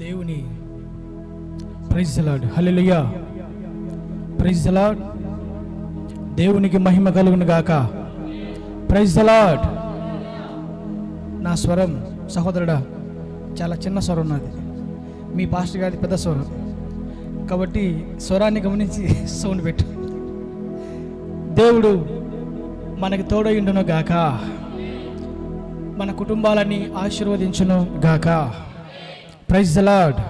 దేవుని praise the Lord. Hallelujah. Praise the Lord. దేవునికి మహిమ కలుగును గాక. Praise the Lord. నా స్వరం సహోదరుడా చాలా చిన్న స్వరం ఉన్నది, మీ పాస్టర్ గారి పెద్ద స్వరం కాబట్టి స్వరాన్ని గమనించి సౌండ్ పెట్టు. దేవుడు మనకి తోడయుండును గాక, మన కుటుంబాలని ఆశీర్వదించును గాక. Praise the Lord.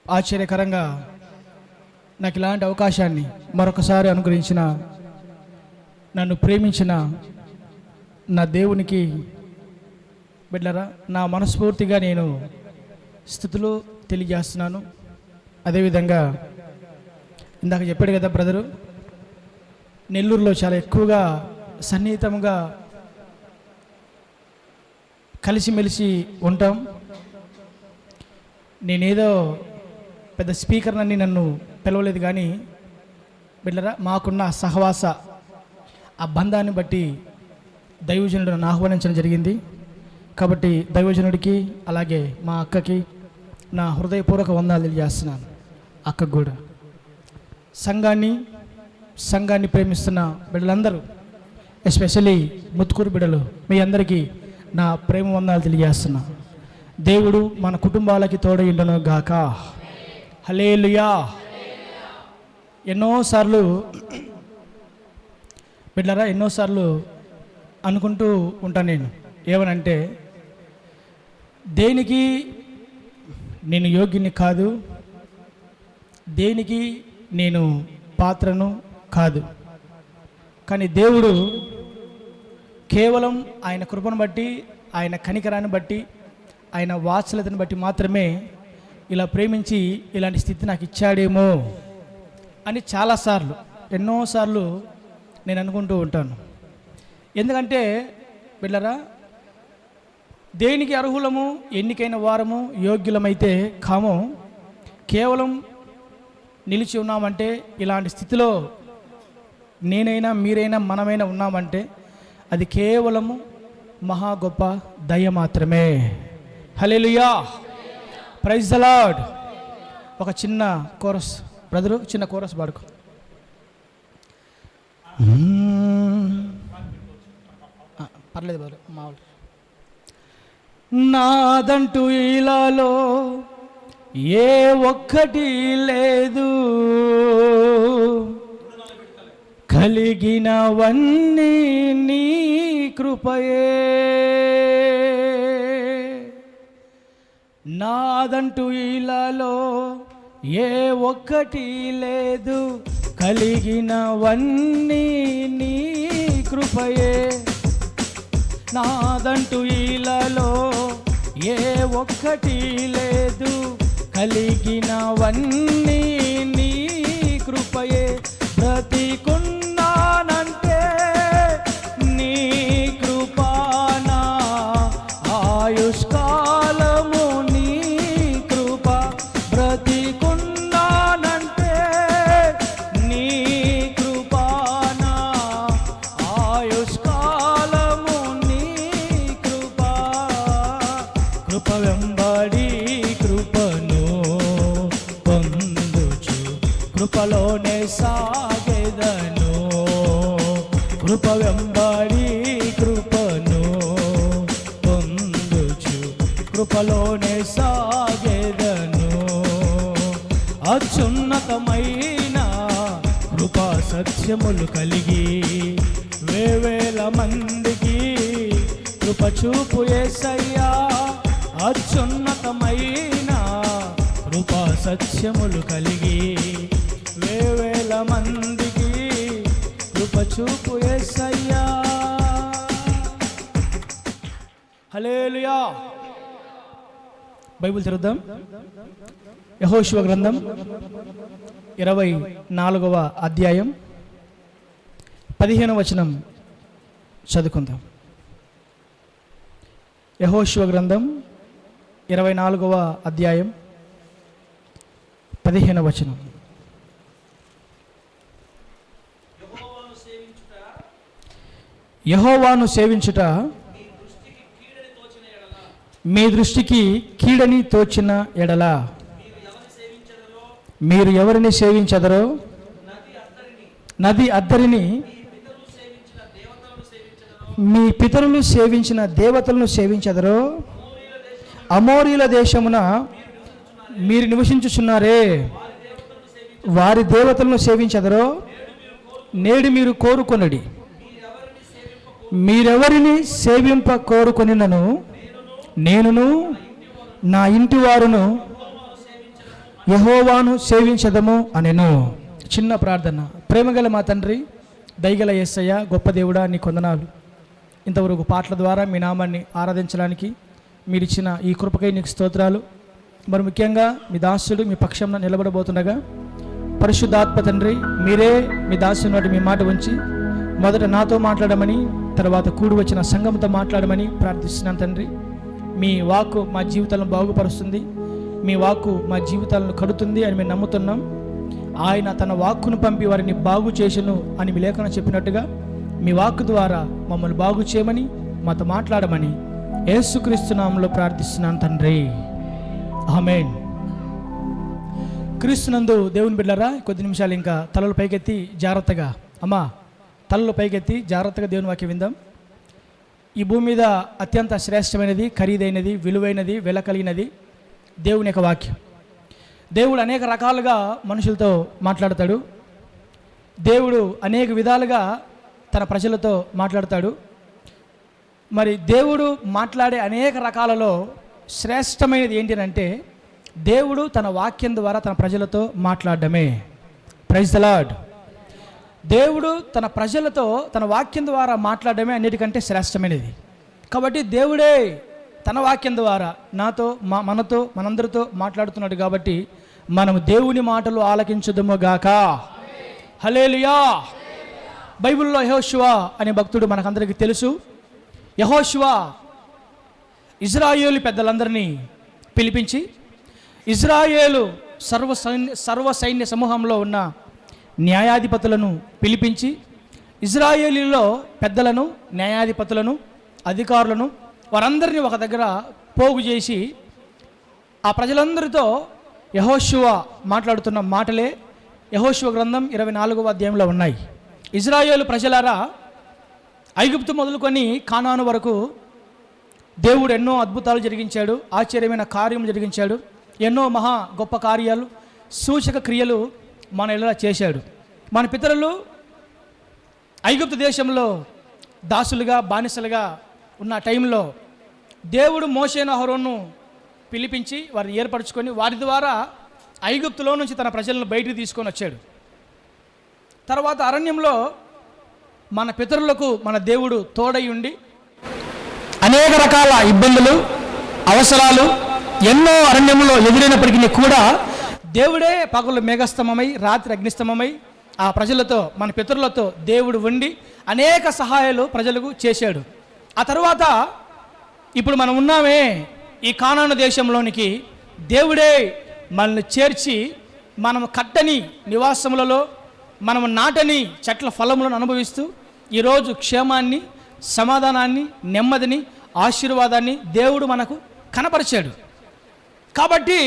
ఆశ్చర్యకరంగా నాకు ఇలాంటి అవకాశాన్ని మరొకసారి అనుగ్రహించిన, నన్ను ప్రేమించిన నా దేవునికి బిడ్డలారా, నా మనస్ఫూర్తిగా నేను స్తుతులు తెలియజేస్తున్నాను. అదేవిధంగా ఇందాక చెప్పాడు కదా బ్రదరు, నెల్లూరులో చాలా ఎక్కువగా సన్నిహితంగా కలిసిమెలిసి ఉంటాం. నేనేదో పెద్ద స్పీకర్నని నన్ను పిలవలేదు, కానీ బిడ్డరా మాకున్న సహవాస ఆ బంధాన్ని బట్టి దైవజనుడు నన్ను ఆహ్వానించడం జరిగింది. కాబట్టి దైవజనుడికి అలాగే మా అక్కకి నా హృదయపూర్వక వందనాలు తెలియజేస్తున్నాను. అక్కకు కూడా సంఘాన్ని ప్రేమిస్తున్న బిడ్డలందరూ, ఎస్పెషల్లీ ముత్తుకూరు బిడ్డలు, మీ అందరికీ నా ప్రేమ వందనాలు తెలియజేస్తున్నా. దేవుడు మన కుటుంబాలకి తోడయుండును గాక. హల్లెలూయా. ఎన్నోసార్లు బిడ్డలారా, ఎన్నోసార్లు అనుకుంటూ ఉంటాను నేను, ఏమనంటే దేనికి నేను యోగ్యుని కాదు, దేనికి నేను పాత్రను కాదు, కానీ దేవుడు కేవలం ఆయన కృపను బట్టి, ఆయన కనికరాన్ని బట్టి, ఆయన వాత్సల్యతను బట్టి మాత్రమే ఇలా ప్రేమించి ఇలాంటి స్థితి నాకు ఇచ్చాడేమో అని చాలాసార్లు, ఎన్నోసార్లు నేను అనుకుంటూ ఉంటాను. ఎందుకంటే బిడ్డలారా, దేనికి అర్హులము, ఎన్నికైన వారము, యోగ్యులమైతే కామో, కేవలం నిలిచి ఉన్నామంటే, ఇలాంటి స్థితిలో నేనైనా మీరైనా మనమైనా ఉన్నామంటే అది కేవలము మహా గొప్ప దయ మాత్రమే. హల్లెలూయా. Praise the lord. ఒక చిన్న కోరస్ బ్రదరు, చిన్న కోరస్ పాడుకో. పర్లేదు బ్రదరు, మామూలు. నాదంటూ ఇలాలో ఏ ఒక్కటి లేదు, కలిగినవన్నీ నీ కృపయే. నాదంటూ ఇలాలో ఏ ఒక్కటి లేదు, కలిగినవన్నీ నీ కృపయే. నాదంటూ ఇలాలో ఏ ఒక్కటి లేదు, కలిగినవన్నీ నీ కృపయే. బ్రతికున్నానంటే నీ కృపనా, ఆయుష్కాలము నీ కృప. బ్రతికున్నానంటే నీ కృపనా, ఆయుష్కాలము నీ కృప. కృప వెంబడి కృపను పొందుచు, కృపలోనే సాగెదను. కృప వెంబడి కృపను పొందుచు, కృపలోనే సాగెదను. అత్యున్నతమైన కృపా సత్యములు కలిగి వేవేల మందికి కృప చూపు యేసయ్యా. అత్యున్నతమైన కృపా సత్యములు కలిగి వేవేల మందికి కృప చూపు యేసయ్యా. హల్లెలూయా. బైబిల్ చదువుదాం. యెహోషువ గ్రంథం 24వ అధ్యాయం 15వ వచనం చదువుకుందాం. యెహోషువ గ్రంథం 24వ అధ్యాయం 15వ వచనం. యెహోవాను సేవించుట మీ దృష్టికి కీడని తోచిన ఎడల మీరు ఎవరిని సేవించదరో నది అద్దరిని మీ పితరులు సేవించిన దేవతలను సేవించదరో అమోరీల దేశమున మీరు నివసించుచున్నారే వారి దేవతలను సేవించదరో నేడు మీరు కోరుకొనడి మీరెవరిని సేవింప కోరుకొనినను నేనును నా ఇంటి వారును యెహోవాను సేవించదము అనెను. చిన్న ప్రార్థన. ప్రేమగల మా తండ్రి, దయగల యేసయ్య, గొప్ప దేవుడా, నీ కొందనాలు. ఇంతవరకు పాటల ద్వారా మీ నామాన్ని ఆరాధించడానికి మీరిచ్చిన ఈ కృపకై నీకు స్తోత్రాలు. మరి ముఖ్యంగా మీ దాసుడు మీ పక్షంలో నిలబడబోతుండగా పరిశుద్ధాత్మ తండ్రి, మీరే మీ దాసుని వాటి మీ మాట ఉంచి మొదట నాతో మాట్లాడమని, తర్వాత కూడి వచ్చిన సంఘంతో మాట్లాడమని ప్రార్థిస్తున్నాను తండ్రి. మీ వాక్కు మా జీవితాలను బాగుపరుస్తుంది, మీ వాక్కు మా జీవితాలను కడుతుంది అని మేము నమ్ముతున్నాం. ఆయన తన వాక్కును పంపి వారిని బాగు చేసెను అని మీ లేఖనం చెప్పినట్టుగా మీ వాక్కు ద్వారా మమ్మల్ని బాగు చేయమని, మాతో మాట్లాడమని యేసుక్రీస్తు నామములో ప్రార్థిస్తున్నాను తండ్రి. ఆమేన్. క్రీస్తునందు దేవుని బిడ్డలారా, కొద్ది నిమిషాలు ఇంకా తలలు పైకెత్తి జాగ్రత్తగా, అమ్మా తలలు పైకెత్తి జాగ్రత్తగా దేవుని వాక్యం విందాం. ఈ భూమి మీద అత్యంత శ్రేష్టమైనది, ఖరీదైనది, విలువైనది, వెల కలిగినది దేవుని యొక్క వాక్యం. దేవుడు అనేక రకాలుగా మనుషులతో మాట్లాడతాడు. దేవుడు అనేక విధాలుగా తన ప్రజలతో మాట్లాడతాడు. మరి దేవుడు మాట్లాడే అనేక రకాలలో శ్రేష్టమైనది ఏంటంటే దేవుడు తన వాక్యం ద్వారా తన ప్రజలతో మాట్లాడడమే. Praise the lord. దేవుడు తన ప్రజలతో తన వాక్యం ద్వారా మాట్లాడడమే అన్నిటికంటే శ్రేష్టమైనది. కాబట్టి దేవుడే తన వాక్యం ద్వారా నాతో మనతో మనందరితో మాట్లాడుతున్నాడు. కాబట్టి మనము దేవుని మాటలు ఆలకించుదుము గాక. హల్లెలూయా. బైబిల్లో యెహోషువ అనే భక్తుడు మనకందరికీ తెలుసు. యెహోషువ ఇజ్రాయేలు పెద్దలందరినీ పిలిపించి ఇజ్రాయేలు సర్వ సైన్య సమూహంలో ఉన్న న్యాయాధిపతులను పిలిపించి ఇజ్రాయేలీలో పెద్దలను, న్యాయాధిపతులను, అధికారులను వారందరినీ ఒక దగ్గర పోగు చేసి ఆ ప్రజలందరితో యెహోషువ మాట్లాడుతున్న మాటలే యెహోషువ గ్రంథం 24వ అధ్యాయంలో ఉన్నాయి. ఇజ్రాయేలు ప్రజలారా, ఐగుప్తు మొదలుకొని కానాను వరకు దేవుడు ఎన్నో అద్భుతాలు జరిగించాడు, ఆశ్చర్యమైన కార్యం జరిగించాడు, ఎన్నో మహా గొప్ప కార్యాలు, సూచక క్రియలు మన ఇలా చేశాడు. మన పితరులు ఐగుప్తు దేశంలో దాసులుగా, బానిసలుగా ఉన్న టైంలో దేవుడు మోషేను, అహరోను పిలిపించి వారిని ఏర్పరచుకొని వారి ద్వారా ఐగుప్తులో నుంచి తన ప్రజలను బయటికి తీసుకొని వచ్చాడు. తర్వాత అరణ్యంలో మన పితరులకు మన దేవుడు తోడై ఉండి అనేక రకాల ఇబ్బందులు, అవసరాలు ఎన్నో అరణ్యంలో ఎదురైనప్పటికీ కూడా దేవుడే పగలు మేఘస్తంభమై రాత్రి అగ్నిస్తంభమై ఆ ప్రజలతో, మన పితరులతో దేవుడు ఉండి అనేక సహాయాలు ప్రజలకు చేశాడు. ఆ తరువాత ఇప్పుడు మనం ఉన్నామే ఈ కానాను దేశంలోనికి దేవుడే మనల్ని చేర్చి మనము కట్టని నివాసములలో, మనము నాటని చెట్ల ఫలములను అనుభవిస్తూ ఈరోజు క్షేమాన్ని, సమాధానాన్ని, నెమ్మదిని, ఆశీర్వాదాన్ని దేవుడు మనకు కనపరిచాడు. కాబట్టి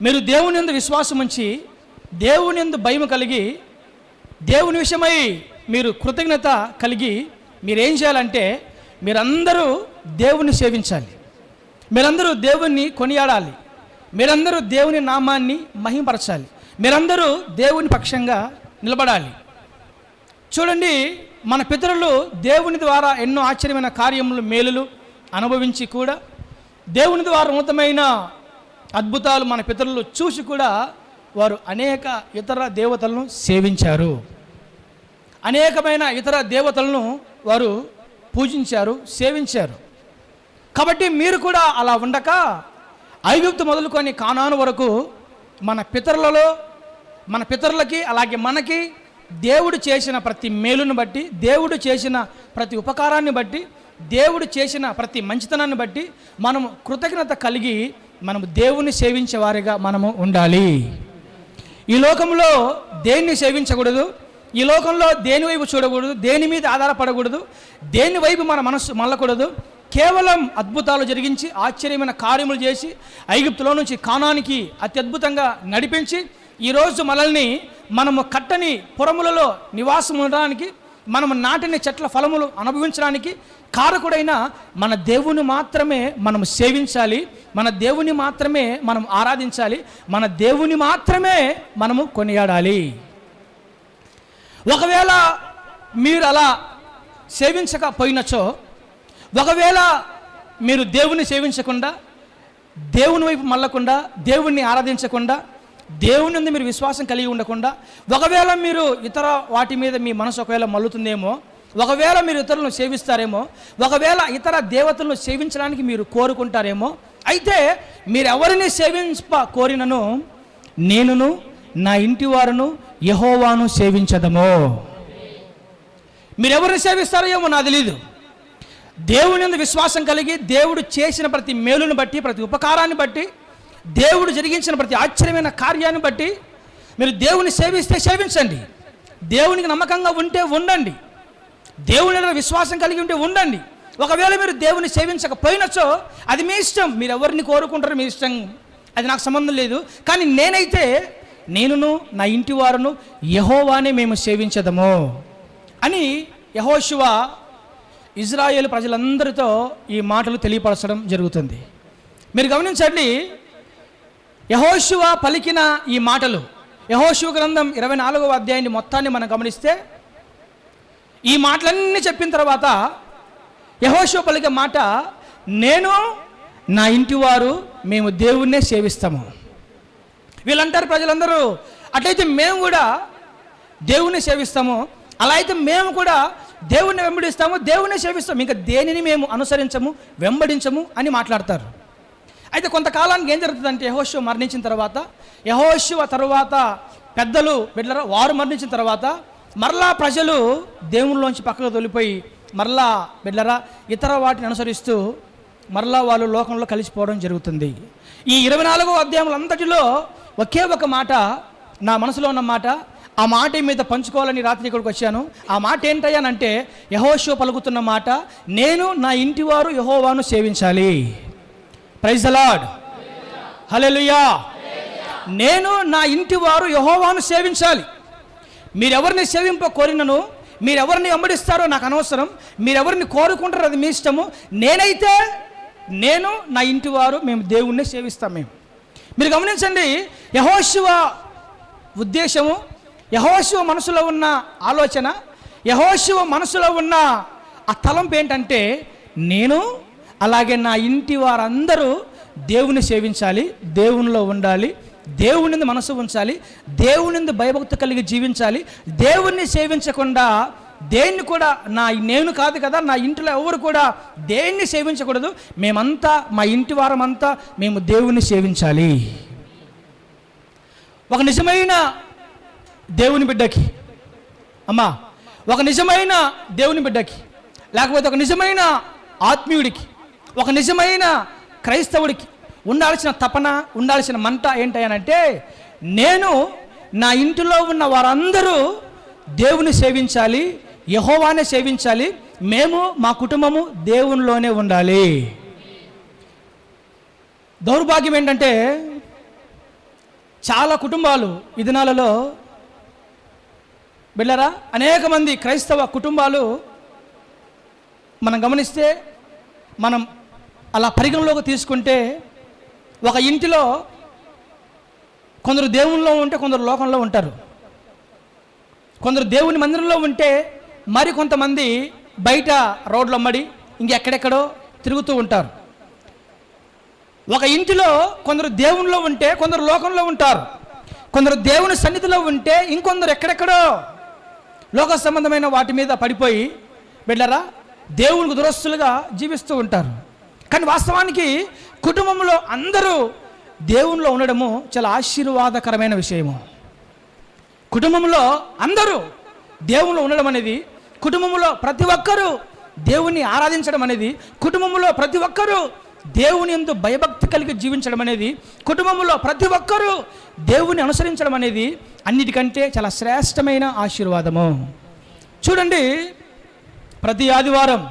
మీరు దేవుని యందు విశ్వాసం ఉంచి, దేవుని యందు భయం కలిగి, దేవుని విషయమై మీరు కృతజ్ఞత కలిగి మీరేం చేయాలంటే మీరందరూ దేవుని సేవించాలి, మీరందరూ దేవుణ్ణి కొనియాడాలి, మీరందరూ దేవుని నామాన్ని మహిమపరచాలి, మీరందరూ దేవుని పక్షంగా నిలబడాలి. చూడండి, మన పితరులు దేవుని ద్వారా ఎన్నో ఆశ్చర్యమైన కార్యములు, మేలులు అనుభవించి కూడా దేవుని ద్వారా ఉన్నతమైన అద్భుతాలు మన పితరులు చూసి కూడా వారు అనేక ఇతర దేవతలను సేవించారు, అనేకమైన ఇతర దేవతలను వారు పూజించారు, సేవించారు. కాబట్టి మీరు కూడా అలా ఉండక ఐగుప్తు మొదలుకొని కానాను వరకు మన పితరులకి అలాగే మనకి దేవుడు చేసిన ప్రతి మేలును బట్టి, దేవుడు చేసిన ప్రతి ఉపకారాన్ని బట్టి, దేవుడు చేసిన ప్రతి మంచితనాన్ని బట్టి మనము కృతజ్ఞత కలిగి మనము దేవుని సేవించే వారిగా మనము ఉండాలి. ఈ లోకంలో దేన్ని సేవించకూడదు, ఈ లోకంలో దేని వైపు చూడకూడదు, దేని మీద ఆధారపడకూడదు, దేని వైపు మన మనస్సు మళ్ళకూడదు. కేవలం అద్భుతాలు జరిగించి ఆశ్చర్యమైన కార్యములు చేసి ఐగుప్తులో నుంచి కానానికి అత్యద్భుతంగా నడిపించి ఈరోజు మనల్ని మనము కట్టని పురములలో నివాసం ఉండడానికి, మనము నాటిన చెట్ల ఫలములు అనుభవించడానికి కారకుడైన మన దేవుని మాత్రమే మనం సేవించాలి, మన దేవుని మాత్రమే మనం ఆరాధించాలి, మన దేవుని మాత్రమే మనము కొనియాడాలి. ఒకవేళ మీరు అలా సేవించకపోయినచో, ఒకవేళ మీరు దేవుని సేవించకుండా, దేవుని వైపు మళ్ళకుండా, దేవుణ్ణి ఆరాధించకుండా, దేవుని మీద మీరు విశ్వాసం కలిగి ఉండకుండా, ఒకవేళ మీరు ఇతర వాటి మీద మీ మనసు ఒకవేళ మల్లుతుందేమో, ఒకవేళ మీరు ఇతరులను సేవిస్తారేమో, ఒకవేళ ఇతర దేవతలను సేవించడానికి మీరు కోరుకుంటారేమో, అయితే మీరు ఎవరిని కోరినను నేనును నా ఇంటి వారును యెహోవాను సేవించదము. మీరెవరిని సేవిస్తారో ఏమో నాకు తెలీదు. దేవుని యందు విశ్వాసం కలిగి, దేవుడు చేసిన ప్రతి మేలును బట్టి, ప్రతి ఉపకారాన్ని బట్టి, దేవుడు జరిగించిన ప్రతి ఆశ్చర్యమైన కార్యాన్ని బట్టి మీరు దేవుని సేవిస్తే సేవించండి, దేవునికి నమ్మకంగా ఉంటే ఉండండి, దేవుని విశ్వాసం కలిగి ఉంటే ఉండండి. ఒకవేళ మీరు దేవుని సేవించకపోయినచో అది మీ ఇష్టం, మీరు ఎవరిని కోరుకుంటారో మీ ఇష్టం, అది నాకు సంబంధం లేదు. కానీ నేనైతే నేనును నా ఇంటి వారును యెహోవానే మేము సేవించదము అని యెహోషువ ఇజ్రాయేలు ప్రజలందరితో ఈ మాటలు తెలియపరచడం జరుగుతుంది. మీరు గమనించండి, యెహోషువ పలికిన ఈ మాటలు, యెహోషువ గ్రంథం 24వ అధ్యాయాన్ని మొత్తాన్ని మనం గమనిస్తే, ఈ మాటలన్నీ చెప్పిన తర్వాత యెహోషువ పలికే మాట, నేను నా ఇంటి వారు మేము దేవుణ్ణే సేవిస్తాము. వీళ్ళంటారు ప్రజలందరూ, అట్లయితే మేము కూడా దేవుణ్ణి సేవిస్తాము, అలా అయితే మేము కూడా దేవుణ్ణి వెంబడిస్తాము, దేవుణ్ణి సేవిస్తాము, ఇంకా దేనిని మేము అనుసరించము వెంబడించము అని మాట్లాడతారు. అయితే కొంతకాలానికి ఏం జరుగుతుందంటే, యెహోషువ మరణించిన తర్వాత, యెహోషువ తరువాత పెద్దలు బిడ్డలారా వారు మరణించిన తర్వాత మరలా ప్రజలు దేవునిలోంచి పక్కకు తొలిపోయి మరలా బిడ్డలారా ఇతర వాటిని అనుసరిస్తూ మరలా వాళ్ళు లోకంలో కలిసిపోవడం జరుగుతుంది. ఈ 24వ అధ్యాయములు అంతటిలో ఒకే ఒక మాట నా మనసులో ఉన్న మాట, ఆ మాట మీద పంచుకోవాలని రాత్రి ఇక్కడికి వచ్చాను. ఆ మాట ఏంటయ్యానంటే, యెహోషువ పలుకుతున్న మాట, నేను నా ఇంటి వారు యెహోవాను సేవించాలి. ప్రైజ్ ది లార్డ్, హల్లెలూయా. నేను నా ఇంటి వారు యెహోవాను సేవించాలి. మీరెవరిని కోరినను, మీరెవరిని వెంబడిస్తారో నాకు అనవసరం, మీరెవరిని కోరుకుంటారో అది మీ ఇష్టము, నేనైతే నేను నా ఇంటి వారు మేము దేవుణ్ణి సేవిస్తాం. మీరు గమనించండి, యెహోషువ ఉద్దేశము, యెహోషువ మనసులో ఉన్న ఆలోచన, యెహోషువ మనసులో ఉన్న ఆ తలంపు ఏంటంటే, నేను అలాగే నా ఇంటి వారందరూ దేవుని సేవించాలి, దేవునిలో ఉండాలి, దేవుని మనసు ఉంచాలి, దేవుని భయభక్తి కలిగి జీవించాలి, దేవుణ్ణి సేవించకుండా దేన్ని కూడా నేను కాదు కదా, నా ఇంటిలో ఎవరు కూడా దేన్ని సేవించకూడదు, మేమంతా మా ఇంటి వారమంతా మేము దేవుణ్ణి సేవించాలి. ఒక నిజమైన దేవుని బిడ్డకి అమ్మా, ఒక నిజమైన దేవుని బిడ్డకి, లేకపోతే ఒక నిజమైన ఆత్మీయుడికి, ఒక నిజమైన క్రైస్తవుడికి ఉండాల్సిన తపన, ఉండాల్సిన మంట ఏంటంటే, నేను నా ఇంటిలో ఉన్న వారందరూ దేవుని సేవించాలి, యెహోవానే సేవించాలి, మేము మా కుటుంబము దేవునిలోనే ఉండాలి. దౌర్భాగ్యం ఏంటంటే, చాలా కుటుంబాలు ఈ దినాలలో బిళ్ళరా అనేక మంది క్రైస్తవ కుటుంబాలు మనం గమనిస్తే, మనం అలా పరిగణలోకి తీసుకుంటే, ఒక ఇంటిలో కొందరు దేవునిలో ఉంటే కొందరు లోకంలో ఉంటారు, కొందరు దేవుని మందిరంలో ఉంటే మరి కొంతమంది బయట రోడ్లు అమ్మడి ఇంకెక్కడెక్కడో తిరుగుతూ ఉంటారు. ఒక ఇంటిలో కొందరు దేవునిలో ఉంటే కొందరు లోకంలో ఉంటారు, కొందరు దేవుని సన్నిధిలో ఉంటే ఇంకొందరు ఎక్కడెక్కడో లోక సంబంధమైన వాటి మీద పడిపోయి బిడ్డరా దేవునికి దురస్తులుగా జీవిస్తూ ఉంటారు. కానీ వాస్తవానికి కుటుంబంలో అందరూ దేవునిలో ఉండడము చాలా ఆశీర్వాదకరమైన విషయము. కుటుంబంలో అందరూ దేవునిలో ఉండడం అనేది, కుటుంబంలో ప్రతి ఒక్కరూ దేవుణ్ణి ఆరాధించడం అనేది, కుటుంబంలో ప్రతి ఒక్కరూ దేవుని యందు భయభక్తి కలిగి జీవించడం అనేది, కుటుంబంలో ప్రతి ఒక్కరూ దేవుని అనుసరించడం అనేది అన్నిటికంటే చాలా శ్రేష్టమైన ఆశీర్వాదము. చూడండి, ప్రతి ఆదివారం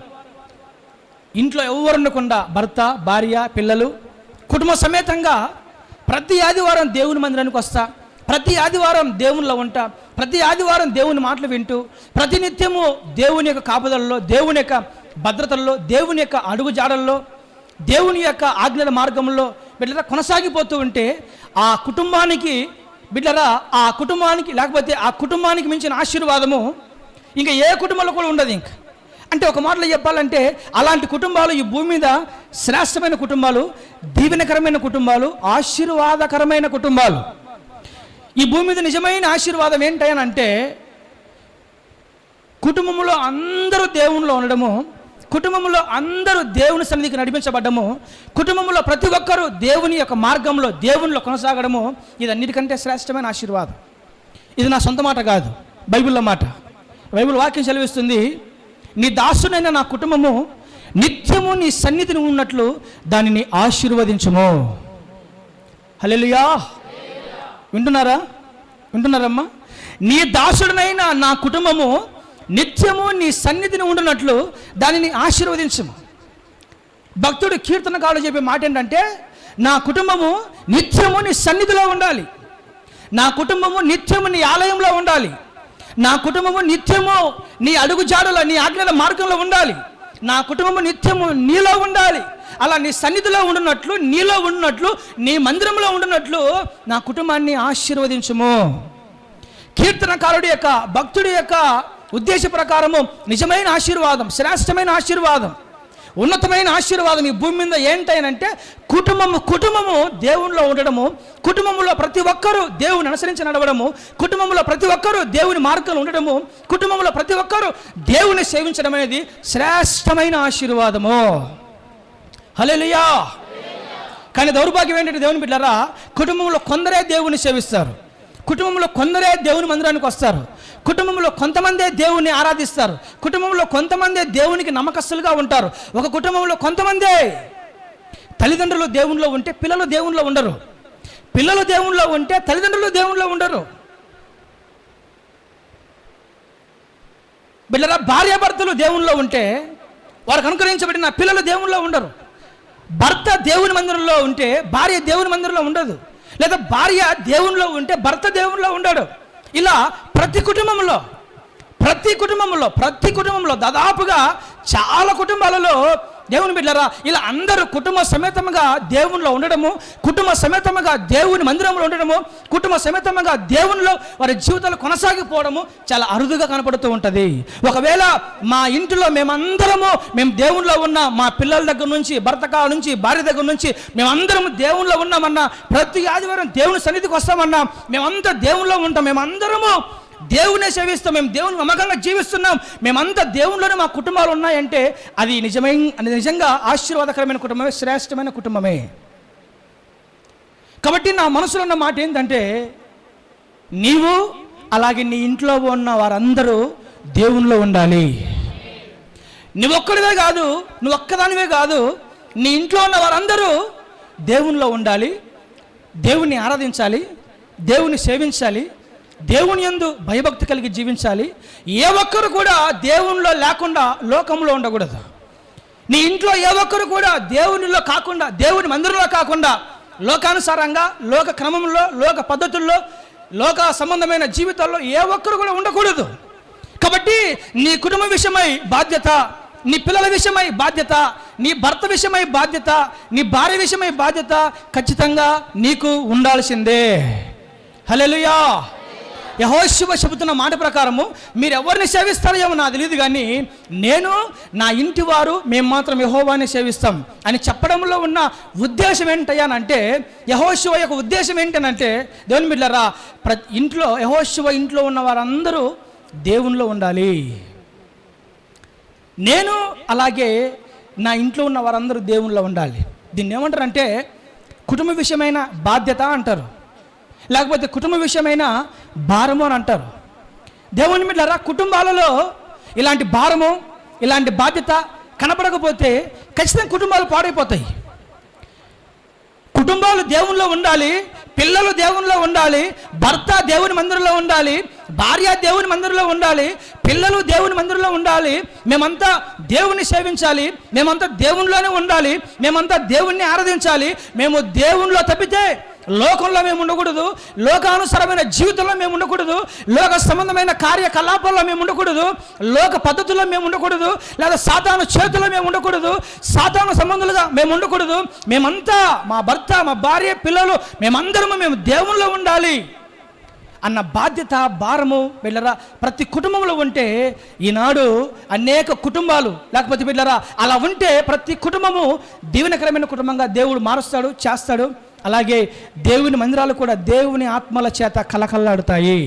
ఇంట్లో ఎవరు ఉండకుండా భర్త, భార్య, పిల్లలు కుటుంబ సమేతంగా ప్రతి ఆదివారం దేవుని మందిరానికి వస్తా, ప్రతి ఆదివారం దేవునిలో ఉంటా, ప్రతి ఆదివారం దేవుని మాటలు వింటూ ప్రతినిత్యము దేవుని యొక్క కాపుదలలో, దేవుని యొక్క భద్రతల్లో, దేవుని యొక్క అడుగు జాడల్లో, దేవుని యొక్క ఆజ్ఞల మార్గంలో బిడ్డరా కొనసాగిపోతూ ఉంటే ఆ కుటుంబానికి లేకపోతే ఆ కుటుంబానికి మించిన ఆశీర్వాదము ఇంకా ఏ కుటుంబంలో కూడా ఉండదు. ఇంకా అంటే ఒక మాటలో చెప్పాలంటే అలాంటి కుటుంబాలు ఈ భూమి మీద శ్రేష్టమైన కుటుంబాలు, దీవెనకరమైన కుటుంబాలు, ఆశీర్వాదకరమైన కుటుంబాలు. ఈ భూమి మీద నిజమైన ఆశీర్వాదం ఏంటంటే కుటుంబంలో అందరూ దేవునిలో ఉండడము, కుటుంబంలో అందరూ దేవుని సన్నిధికి నడిపించబడ్డము, కుటుంబంలో ప్రతి ఒక్కరూ దేవుని యొక్క మార్గంలో దేవునిలో కొనసాగడము, ఇది అన్నిటికంటే శ్రేష్టమైన ఆశీర్వాదం. ఇది నా సొంత మాట కాదు, బైబిల్లో మాట. బైబిల్ వాక్యం సెలవిస్తుంది, నీ దాసుడైన నా కుటుంబము నిత్యము నీ సన్నిధిని ఉన్నట్లు దానిని ఆశీర్వదించుము. హల్లెలూయా. వింటున్నారమ్మా? నీ దాసుడనైన నా కుటుంబము నిత్యము నీ సన్నిధిని ఉండునట్లు దానిని ఆశీర్వదించుము. భక్తుడు కీర్తనకారుడు చెప్పే మాట ఏంటంటే, నా కుటుంబము నిత్యము నీ సన్నిధిలో ఉండాలి, నా కుటుంబము నిత్యము నీ ఆలయంలో ఉండాలి, నా కుటుంబము నిత్యము నీ అడుగుజాడలో, నీ ఆజ్ఞల మార్గంలో ఉండాలి, నా కుటుంబము నిత్యము నీలో ఉండాలి. అలా నీ సన్నిధిలో ఉండునట్లు, నీలో ఉండునట్లు, నీ మందిరంలో ఉండునట్లు నా కుటుంబాన్ని ఆశీర్వదించుము. కీర్తనకారుడి యొక్క, భక్తుడి యొక్క ఉద్దేశ ప్రకారము నిజమైన ఆశీర్వాదం, శ్రేష్టమైన ఆశీర్వాదం, ఉన్నతమైన ఆశీర్వాదం ఈ భూమి మీద ఏంటంటే కుటుంబము దేవునిలో ఉండడము, కుటుంబంలో ప్రతి ఒక్కరూ దేవుని అనుసరించి నడవడము, కుటుంబంలో ప్రతి ఒక్కరూ దేవుని మార్గంలో ఉండడము, కుటుంబంలో ప్రతి ఒక్కరూ దేవుని సేవించడం అనేది శ్రేష్టమైన ఆశీర్వాదము. హల్లెలూయా. కానీ దౌర్భాగ్యం ఏంటంటే దేవుని బిడ్డలారా, కుటుంబంలో కొందరే దేవుని సేవిస్తారు, కుటుంబంలో కొందరే దేవుని మందిరానికి వస్తారు, కుటుంబంలో కొంతమందే దేవుని ఆరాధిస్తారు, కుటుంబంలో కొంతమందే దేవునికి నమ్మకస్తులుగా ఉంటారు. ఒక కుటుంబంలో కొంతమందే తల్లిదండ్రులు దేవునిలో ఉంటే పిల్లలు దేవునిలో ఉండరు, పిల్లలు దేవునిలో ఉంటే తల్లిదండ్రులు దేవునిలో ఉండరు. బిడ్డరా, భార్యాభర్తలు దేవునిలో ఉంటే వారికి అనుగ్రహించబడిన పిల్లలు దేవునిలో ఉండరు. భర్త దేవుని మందిరంలో ఉంటే భార్య దేవుని మందిరంలో ఉండదు, లేదా భార్య దేవునిలో ఉంటే భర్త దేవునిలో ఉండడు. ఇలా ప్రతి కుటుంబంలో దాదాపుగా చాలా కుటుంబాలలో దేవుని బిడ్డలారా ఇలా అందరూ కుటుంబ సమేతంగా దేవునిలో ఉండడము, కుటుంబ సమేతంగా దేవుని మందిరంలో ఉండడము, కుటుంబ సమేతంగా దేవునిలో వారి జీవితాలు కొనసాగిపోవడము చాలా అరుదుగా కనపడుతూ ఉంటుంది. ఒకవేళ మా ఇంటిలో మేము దేవునిలో ఉన్న మా పిల్లల దగ్గర నుంచి, భర్త కాడ నుంచి, భార్య దగ్గర నుంచి మేమందరం దేవునిలో ఉన్నామన్నా, ప్రతి ఆదివారం దేవుని సన్నిధికి వస్తామన్నా, మేమంతా దేవునిలో ఉంటాం, మేమందరము దేవునే సేవిస్తాం, మేము దేవుని నమ్మకంగా జీవిస్తున్నాం, మేమంతా దేవునిలోనే మా కుటుంబాలు ఉన్నాయంటే అది నిజంగా ఆశీర్వాదకరమైన కుటుంబమే, శ్రేష్టమైన కుటుంబమే. కాబట్టి నా మనసులో ఉన్న మాట ఏంటంటే, నీవు అలాగే నీ ఇంట్లో ఉన్న వారందరూ దేవునిలో ఉండాలి. నువ్వు ఒక్కదానివే కాదు, నీ ఇంట్లో ఉన్న వారందరూ దేవునిలో ఉండాలి, దేవుని ఆరాధించాలి, దేవుని సేవించాలి, దేవుని యందు భయభక్తి కలిగి జీవించాలి. ఏ ఒక్కరు కూడా దేవునిలో లేకుండా లోకంలో ఉండకూడదు. నీ ఇంట్లో ఏ ఒక్కరు కూడా దేవునిలో కాకుండా, దేవుని మందిరంలో కాకుండా లోకానుసారంగా, లోక క్రమంలో, లోక పద్ధతుల్లో, లోక సంబంధమైన జీవితాల్లో ఏ ఒక్కరు కూడా ఉండకూడదు. కాబట్టి నీ కుటుంబ విషయమై బాధ్యత, నీ పిల్లల విషయమై బాధ్యత, నీ భర్త విషయమై బాధ్యత, నీ భార్య విషయమై బాధ్యత ఖచ్చితంగా నీకు ఉండాల్సిందే. హల్లెలూయా. యెహోషువ చెబుతున్న మాట ప్రకారము మీరు ఎవరిని సేవిస్తారో ఏమో నాకు తెలియదు, కానీ నేను, నా ఇంటి వారు, మేము మాత్రం యెహోవాని సేవిస్తాం అని చెప్పడంలో ఉన్న ఉద్దేశం ఏంటయ్యానంటే, యెహోషువ యొక్క ఉద్దేశం ఏంటనంటే, దేవుని బిడ్డలారా యెహోషువ ఇంట్లో ఉన్న వారందరూ దేవునిలో ఉండాలి. నేను అలాగే నా ఇంట్లో ఉన్న వారందరూ దేవునిలో ఉండాలి. దీన్ని ఏమంటారంటే కుటుంబ విషయమైన బాధ్యత అంటారు, లేకపోతే కుటుంబ విషయమైన భారము అని అంటారు. దేవుని బిడ్డలారా, కుటుంబాలలో ఇలాంటి భారము, ఇలాంటి బాధ్యత కనపడకపోతే ఖచ్చితంగా కుటుంబాలు పాడైపోతాయి. కుటుంబాలు దేవునిలో ఉండాలి, పిల్లలు దేవునిలో ఉండాలి, భర్త దేవుని మందిరంలో ఉండాలి, భార్య దేవుని మందిరంలో ఉండాలి, పిల్లలు దేవుని మందిరంలో ఉండాలి, మేమంతా దేవుణ్ణి సేవించాలి, మేమంతా దేవునిలోనే ఉండాలి, మేమంతా దేవుణ్ణి ఆరాధించాలి. మేము దేవునిలో తప్పితే లోకంలో మేము ఉండకూడదు, లోకానుసారమైన జీవితంలో మేము ఉండకూడదు, లోక సంబంధమైన కార్యకలాపాల్లో మేము ఉండకూడదు, లోక పద్ధతుల్లో మేము ఉండకూడదు, లేదా సాతాను చేతుల్లో మేము ఉండకూడదు, సాతాను సంబంధులుగా మేము ఉండకూడదు. మేమంతా మా భర్త, మా భార్య, పిల్లలు మేమందరము మేము దేవునిలో ఉండాలి అన్న బాధ్యత, భారము బిడ్డరా ప్రతి కుటుంబంలో ఉంటే, ఈనాడు అనేక కుటుంబాలు లేకపోతే బిడ్డరా అలా ఉంటే ప్రతి కుటుంబము దీవెనకరమైన కుటుంబంగా దేవుడు మారుస్తాడు, చేస్తాడు. అలాగే దేవుని మందిరాలు కూడా దేవుని ఆత్మల చేత కలకల్లాడుతాయి.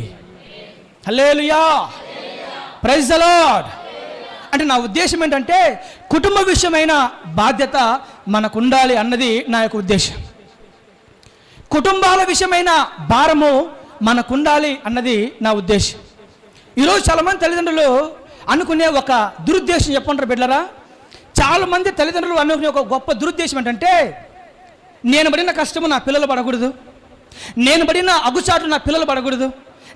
హల్లెలూయా, ప్రైజ్ ది లార్డ్. అంటే నా ఉద్దేశం ఏంటంటే కుటుంబ విషయమైన బాధ్యత మనకు ఉండాలి అన్నది నా యొక్క ఉద్దేశం. కుటుంబాల విషయమైన భారము మనకు ఉండాలి అన్నది నా ఉద్దేశం. ఈరోజు చాలామంది తల్లిదండ్రులు అనుకునే ఒక దురుద్దేశం చెప్పంటారు బిడ్డరా. చాలామంది తల్లిదండ్రులు అనుకునే ఒక గొప్ప దురుద్దేశం ఏంటంటే, నేను పడిన కష్టము నా పిల్లలు పడకూడదు, నేను పడిన అగుచాటు నా పిల్లలు పడకూడదు,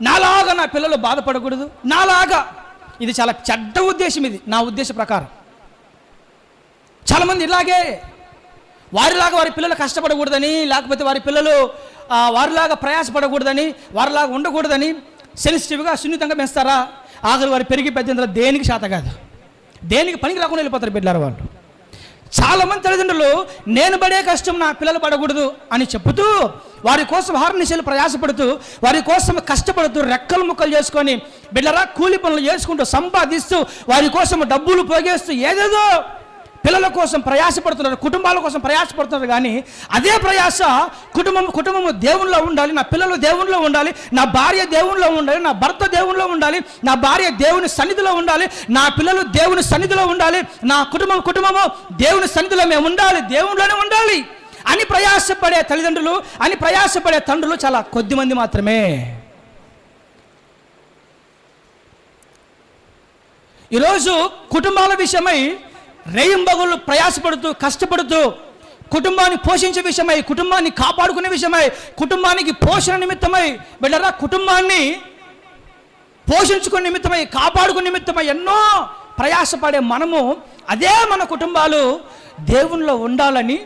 నాలాగా నా పిల్లలు బాధపడకూడదు, నాలాగా. ఇది చాలా చెడ్డ ఉద్దేశం. ఇది నా ఉద్దేశ ప్రకారం. చాలామంది ఇలాగే వారిలాగా వారి పిల్లలు కష్టపడకూడదని, లేకపోతే వారి పిల్లలు వారిలాగా ప్రయాసపడకూడదని, వారిలాగా ఉండకూడదని సెన్సిటివ్గా సున్నితంగా పెంచుతారా. ఆఖరి వారు పెరిగి పెద్ద దేనికి శాత కాదు, దేనికి పనికి రాకుండా వెళ్ళిపోతారు బిడ్డలారా వాళ్ళు. చాలామంది తల్లిదండ్రులు నేను పడే కష్టం నా పిల్లలు పడకూడదు అని చెబుతూ, వారి కోసం హార్నిశలు ప్రయాసపడుతూ, వారి కోసం కష్టపడుతూ, రెక్కలు ముక్కలు చేసుకొని బిడ్డరా కూలి పనులు చేసుకుంటూ, సంపాదిస్తూ, వారి కోసం డబ్బులు పోగేస్తూ, ఏదేదో పిల్లల కోసం ప్రయాసపడుతున్నారు, కుటుంబాల కోసం ప్రయాసపడుతున్నారు. కానీ అదే ప్రయాస కుటుంబము దేవునిలో ఉండాలి, నా పిల్లలు దేవునిలో ఉండాలి, నా భార్య దేవునిలో ఉండాలి, నా భర్త దేవునిలో ఉండాలి, నా భార్య దేవుని సన్నిధిలో ఉండాలి, నా పిల్లలు దేవుని సన్నిధిలో ఉండాలి, నా కుటుంబము దేవుని సన్నిధిలో మేము ఉండాలి, దేవునిలోనే ఉండాలి అని ప్రయాసపడే తల్లిదండ్రులు, అని ప్రయాసపడే తండ్రులు చాలా కొద్ది మంది మాత్రమే. ఈరోజు కుటుంబాల విషయమై రేయింబగళ్ళు ప్రయాసపడుతూ, కష్టపడుతూ, కుటుంబాన్ని పోషించే విషయమై, కుటుంబాన్ని కాపాడుకునే విషయమై, కుటుంబానికి పోషణ నిమిత్తమై బిడ్డరా కుటుంబాన్ని పోషించుకునే నిమిత్తమై, కాపాడుకునే నిమిత్తమై ఎన్నో ప్రయాసపడే మనము, అదే మన కుటుంబాలు దేవునిలో ఉండాలని,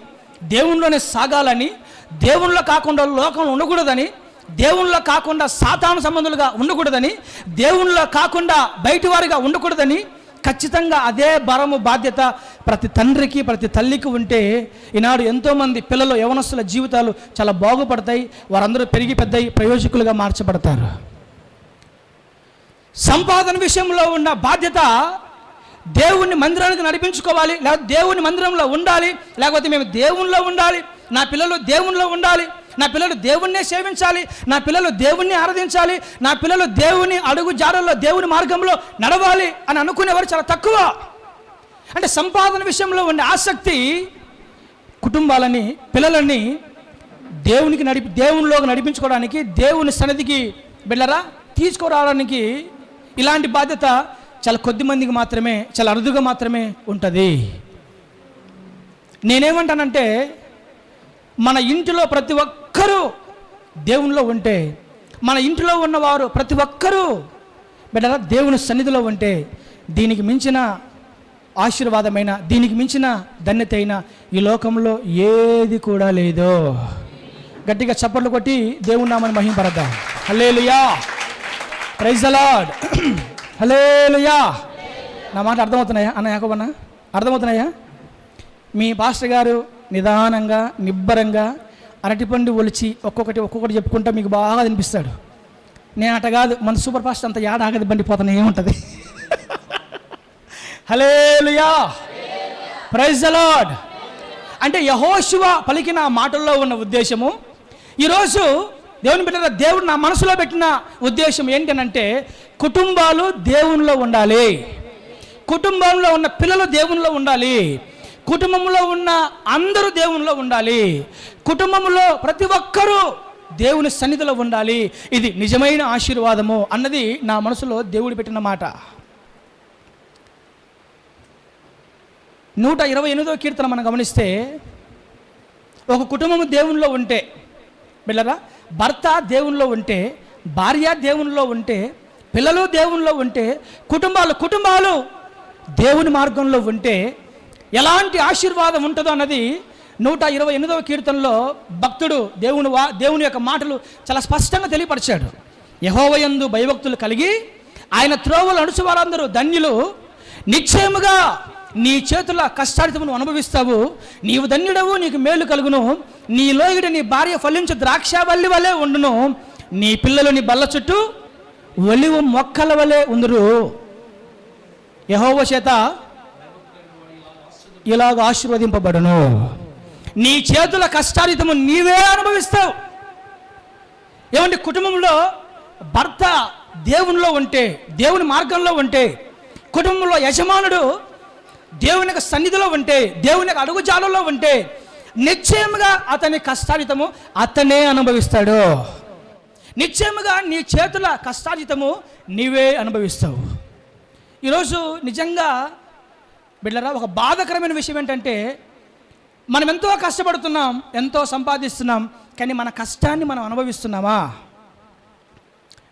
దేవునిలోనే సాగాలని, దేవునిలో కాకుండా లోకంలో ఉండకూడదని, దేవునిలో కాకుండా సాతాను సంబంధులుగా ఉండకూడదని, దేవునిలో కాకుండా బయటి వారిగా ఉండకూడదని, ఖచ్చితంగా అదే భారము, బాధ్యత ప్రతి తండ్రికి, ప్రతి తల్లికి ఉంటే ఈనాడు ఎంతోమంది పిల్లలు, యవనస్తుల జీవితాలు చాలా బాగుపడతాయి. వారందరూ పెరిగి పెద్దయి ప్రయోజకులుగా మార్చబడతారు. సంపాదన విషయంలో ఉన్న బాధ్యత దేవుని మందిరానికి నడిపించుకోవాలి, లేకపోతే దేవుని మందిరంలో ఉండాలి, లేకపోతే మేము దేవునిలో ఉండాలి, నా పిల్లలు దేవునిలో ఉండాలి, నా పిల్లలు దేవుణ్ణే సేవించాలి, నా పిల్లలు దేవుణ్ణి ఆరాధించాలి, నా పిల్లలు దేవుని అడుగు జాడల్లో దేవుని మార్గంలో నడవాలి అని అనుకునేవారు చాలా తక్కువ. అంటే సంపాదన విషయంలో ఉండే ఆసక్తి కుటుంబాలని, పిల్లలని దేవునిలోకి నడిపించుకోవడానికి, దేవుని సన్నిధికి బిడ్డరా తీసుకురావడానికి ఇలాంటి బాధ్యత చాలా కొద్ది మందికి మాత్రమే, చాలా అరుదుగా మాత్రమే ఉంటుంది. నేనేమంటానంటే, మన ఇంటిలో ప్రతి ఒక్కరూ దేవునిలో ఉంటే, మన ఇంటిలో ఉన్నవారు ప్రతి ఒక్కరూ బిడ్డరా దేవుని సన్నిధిలో ఉంటే, దీనికి మించిన ఆశీర్వాదమైన, దీనికి మించిన ధన్యత అయిన ఈ లోకంలో ఏది కూడా లేదు. గట్టిగా చప్పట్లు కొట్టి దేవుని నామమును మహిమపరద్దాం. హల్లెలూయా, ప్రైజ్ ది లార్డ్, హల్లెలూయా. నా మాట అర్థమవుతున్నాయా అన్న యాకోబన్న? అర్థమవుతున్నాయా? మీ పాస్టర్ గారు నిదానంగా, నిబ్బరంగా అరటిపండు ఒలిచి ఒక్కొక్కటి చెప్పుకుంటా మీకు బాగా అనిపిస్తాడు. నేను అట కాదు, మన సూపర్ ఫాస్ట్ అంత ఆగది బండిపోతానే ఏముంటుంది. హల్లెలూయా, ప్రైజ్ ది లార్డ్. అంటే యెహోషువ పలికిన మాటల్లో ఉన్న ఉద్దేశము, ఈరోజు దేవుని బిడ్డ, దేవుడు నా మనసులో పెట్టిన ఉద్దేశం ఏంటనంటే, కుటుంబాలు దేవునిలో ఉండాలి, కుటుంబంలో ఉన్న పిల్లలు దేవునిలో ఉండాలి, కుటుంబంలో ఉన్న అందరూ దేవునిలో ఉండాలి, కుటుంబంలో ప్రతి ఒక్కరూ దేవుని సన్నిధిలో ఉండాలి. ఇది నిజమైన ఆశీర్వాదము అన్నది నా మనసులో దేవుడు పెట్టిన మాట. 128వ కీర్తన మనం గమనిస్తే, ఒక కుటుంబము దేవునిలో ఉంటే బిడ్డరా, భర్త దేవునిలో ఉంటే, భార్య దేవునిలో ఉంటే, పిల్లలు దేవునిలో ఉంటే, కుటుంబాలు దేవుని మార్గంలో ఉంటే ఎలాంటి ఆశీర్వాదం ఉంటుందో అన్నది 128వ కీర్తనలో భక్తుడు దేవుని యొక్క మాటలు చాలా స్పష్టంగా తెలియపరిచాడు. యెహోవాయందు భయభక్తులు కలిగి ఆయన త్రోవలు నడుచు వారందరూ ధన్యులు. నిశ్చయముగా నీ చేతుల కష్టార్జితమును అనుభవిస్తావు. నీవు ధన్యుడవు, నీకు మేలు కలుగును. నీ లోగిడ నీ భార్య ఫలించు ద్రాక్షవల్లి వలె ఉండును. నీ పిల్లలు నీ బల్ల చుట్టూ ఒలివ మొక్కల వలె ఉందురు. యెహోవా చేత ఇలాగ ఆశీర్వదింపబడును. నీ చేతుల కష్టార్జితము నీవే అనుభవిస్తావు. ఏమంటే కుటుంబంలో భర్త దేవునిలో ఉంటే, దేవుని మార్గంలో ఉంటే, కుటుంబంలో యజమానుడు దేవుని యొక్క సన్నిధిలో ఉంటే, దేవుని యొక్క అడుగుజాడల్లో ఉంటే నిశ్చయముగా అతని కష్టార్జితము అతనే అనుభవిస్తాడు. నిశ్చయముగా నీ చేతుల కష్టార్జితము నీవే అనుభవిస్తావు. ఈరోజు నిజంగా బిడ్డరా, ఒక బాధాకరమైన విషయం ఏంటంటే, మనం ఎంతో కష్టపడుతున్నాం, ఎంతో సంపాదిస్తున్నాం, కానీ మన కష్టాన్ని మనం అనుభవిస్తున్నామా?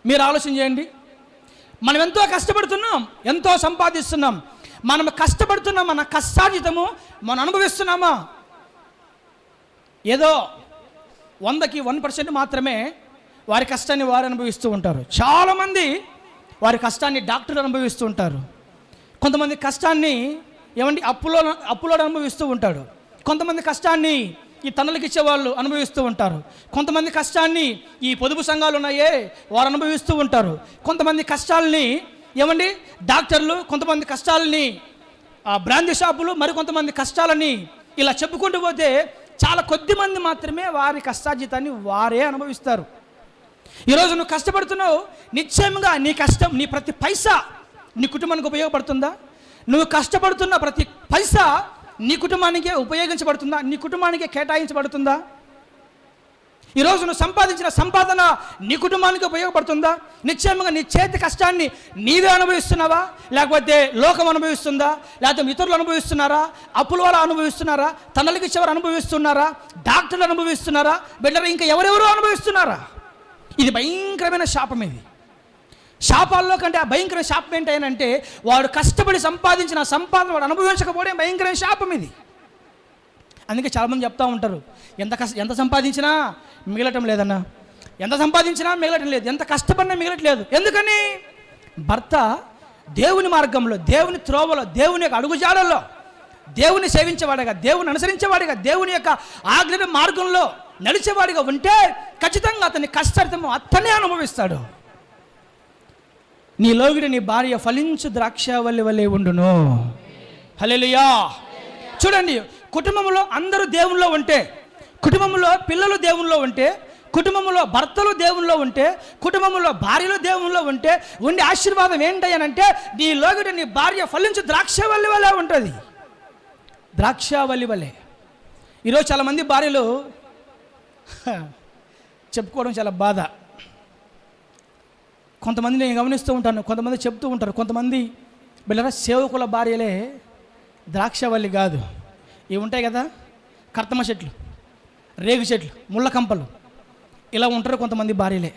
మీరు ఆలోచన చేయండి. మనం ఎంతో కష్టపడుతున్నాం, ఎంతో సంపాదిస్తున్నాం, మనం కష్టపడుతున్నాం, మన కష్టార్జితము మనం అనుభవిస్తున్నామా? ఏదో 100కి 1% మాత్రమే వారి కష్టాన్ని వారు అనుభవిస్తూ ఉంటారు. చాలామంది వారి కష్టాన్ని డాక్టర్లు అనుభవిస్తూ ఉంటారు. కొంతమంది కష్టాన్ని అప్పులో అనుభవిస్తూ ఉంటాడు. కొంతమంది కష్టాన్ని ఈ తనలకు ఇచ్చేవాళ్ళు అనుభవిస్తూ ఉంటారు. కొంతమంది కష్టాన్ని ఈ పొదుపు సంఘాలు ఉన్నాయే వారు అనుభవిస్తూ ఉంటారు. కొంతమంది కష్టాలని డాక్టర్లు, కొంతమంది కష్టాలని బ్రాందీ షాపులు, మరి కొంతమంది కష్టాలని ఇలా చెప్పుకుంటూ పోతే చాలా కొద్ది మంది మాత్రమే వారి కష్టార్జితాన్ని వారే అనుభవిస్తారు. ఈరోజు నువ్వు కష్టపడుతున్నావు, నిశ్చయంగా నీ కష్టం, నీ ప్రతి పైసా నీ కుటుంబానికి ఉపయోగపడుతుందా? నువ్వు కష్టపడుతున్న ప్రతి పైసా నీ కుటుంబానికే ఉపయోగించబడుతుందా? నీ కుటుంబానికే కేటాయించబడుతుందా? ఈరోజు నువ్వు సంపాదించిన సంపాదన నీ కుటుంబానికి ఉపయోగపడుతుందా? నిశ్చయంగా నీ చేతి కష్టాన్ని నీవే అనుభవిస్తున్నావా? లేకపోతే లోకం అనుభవిస్తుందా? లేకపోతే ఇతరులు అనుభవిస్తున్నారా? అప్పుల వల్ల అనుభవిస్తున్నారా? తనలకి ఇచ్చేవారు అనుభవిస్తున్నారా? డాక్టర్లు అనుభవిస్తున్నారా? బిడ్డలు ఇంకా ఎవరెవరో అనుభవిస్తున్నారా? ఇది భయంకరమైన శాపం. ఇది శాపాల్లో కంటే ఆ భయంకరమైన శాపం ఏంటంటే, వాడు కష్టపడి సంపాదించిన సంపాదన వాడు అనుభవించకపోవడం భయంకరమైన శాపం ఇది. అందుకే చాలామంది చెప్తూ ఉంటారు, ఎంత సంపాదించినా మిగలటం లేదన్నా, ఎంత సంపాదించినా మిగలటం లేదు, ఎంత కష్టపడినా మిగలట్లేదు. ఎందుకని? భర్త దేవుని మార్గంలో, దేవుని త్రోవలో, దేవుని యొక్క అడుగుజాడల్లో, దేవుని సేవించేవాడిగా, దేవుని అనుసరించేవాడిగా, దేవుని యొక్క ఆజ్ఞ మార్గంలో నడిచేవాడిగా ఉంటే ఖచ్చితంగా అతని కష్టార్జితము అతనే అనుభవిస్తాడు. నీ లోగిడి నీ భార్య ఫలించు ద్రాక్షవల్లి వలె ఉండును. హల్లెలూయా. చూడండి, కుటుంబంలో అందరూ దేవునిలో ఉంటే, కుటుంబంలో పిల్లలు దేవునిలో ఉంటే, కుటుంబంలో భర్తలు దేవునిలో ఉంటే, కుటుంబంలో భార్యలు దేవునిలో ఉంటే ఉండే ఆశీర్వాదం ఏంటంటే, నీ లోగిడి నీ భార్య ఫలించు ద్రాక్షవల్లి వలె ఉంటుంది. ద్రాక్షవల్లి వలె. ఈరోజు చాలామంది భార్యలు చెప్పుకోవడం చాలా బాధ. కొంతమంది నేను గమనిస్తూ ఉంటాను, కొంతమంది చెప్తూ ఉంటారు, కొంతమంది బిళ్ళరా సేవకుల భార్యలే ద్రాక్షవల్లి కాదు, ఇవి ఉంటాయి కదా కర్తమ చెట్లు, రేగు చెట్లు, ముళ్ళ కంపలు, ఇలా ఉంటారు కొంతమంది భార్యలే.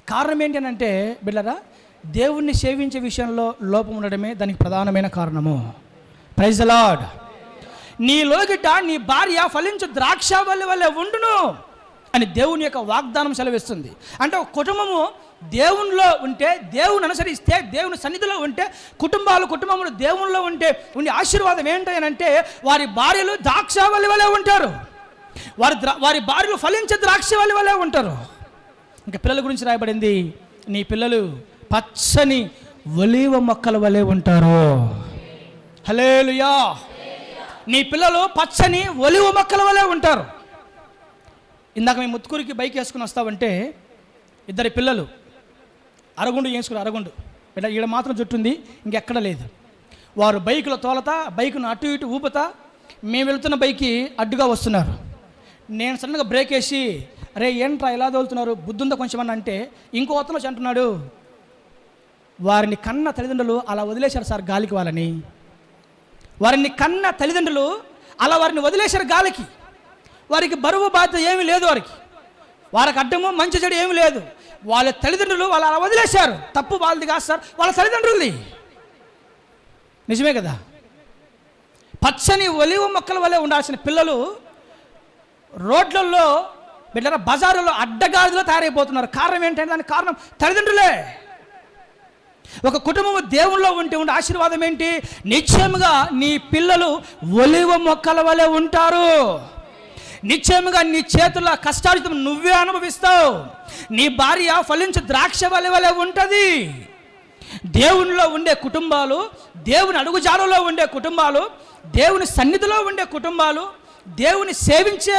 కారణం ఏంటంటే బిళ్ళరా, దేవుణ్ణి సేవించే విషయంలో లోపం ఉండడమే దానికి ప్రధానమైన కారణము. Praise the Lord. నీ లోగిట నీ భార్య ఫలించు ద్రాక్షవల్లి వలె ఉండును అని దేవుని యొక్క వాగ్దానం సెలవిస్తుంది. అంటే ఒక కుటుంబము దేవునిలో ఉంటే, దేవుని అనుసరిస్తే, దేవుని సన్నిధిలో ఉంటే, కుటుంబములు దేవునిలో ఉంటే ఉండే ఆశీర్వాదం ఏంటంటే వారి భార్యలు ద్రాక్షవల్లి వలె ఉంటారు, వారి భార్యలు ఫలించే ద్రాక్షవల్లి వలె ఉంటారు. ఇంకా పిల్లల గురించి రాయబడింది, నీ పిల్లలు పచ్చని ఒలీవ మొక్కల వలె ఉంటారు. హల్లెలూయా. నీ పిల్లలు పచ్చని ఒలీవ మొక్కల వలె ఉంటారు. ఇందాక మేము ముత్తుకూరికి బైక్ వేసుకుని వస్తామంటే ఇద్దరి పిల్లలు అరగుండు వేసుకున్నారు. అరగుండు బిడ్డ ఈడ మాత్రం చుట్టుంది, ఇంకెక్కడ లేదు. వారు బైకులో తోలతా, బైకును అటు ఇటు ఊపుతా, మేము వెళ్తున్న బైక్కి అడ్డుగా వస్తున్నారు. నేను సడన్గా బ్రేక్ వేసి, అరే ఏంట్రా ఇలా తోలుతున్నారు, బుద్ధుందా కొంచెం అని అంటే, ఇంకో అతను వచ్చి అంటున్నాడు, వారిని కన్న తల్లిదండ్రులు అలా వదిలేశారు సార్ గాలికి. వారిని కన్న తల్లిదండ్రులు అలా వారిని వదిలేశారు గాలికి. వారికి బరువు బాధ్యత ఏమీ లేదు, వారికి అడ్డము మంచి చెడు ఏమీ లేదు. వాళ్ళ తల్లిదండ్రులు వాళ్ళు అలా వదిలేశారు. తప్పు వాళ్ళది కాదు సార్, వాళ్ళ తల్లిదండ్రులది. నిజమే కదా. పచ్చని ఒలివ మొక్కల వలె ఉండాల్సిన పిల్లలు రోడ్లలో బిడ్డల బజారులో అడ్డగాడిలో తయారైపోతున్నారు. కారణం ఏంటంటే దానికి కారణం తల్లిదండ్రులే. ఒక కుటుంబం దేవుల్లో ఉంటే ఉండే ఆశీర్వాదం ఏంటి? నిశ్చయముగా నీ పిల్లలు ఒలివ మొక్కల వలె ఉంటారు. నిశ్చయముగా నీ చేతుల కష్టార్జితం నువ్వే అనుభవిస్తావు. నీ భార్య ఫలించు ద్రాక్ష వలె ఉంటుంది. దేవునిలో ఉండే కుటుంబాలు, దేవుని అడుగుజాడలో ఉండే కుటుంబాలు, దేవుని సన్నిధిలో ఉండే కుటుంబాలు, దేవుని సేవించే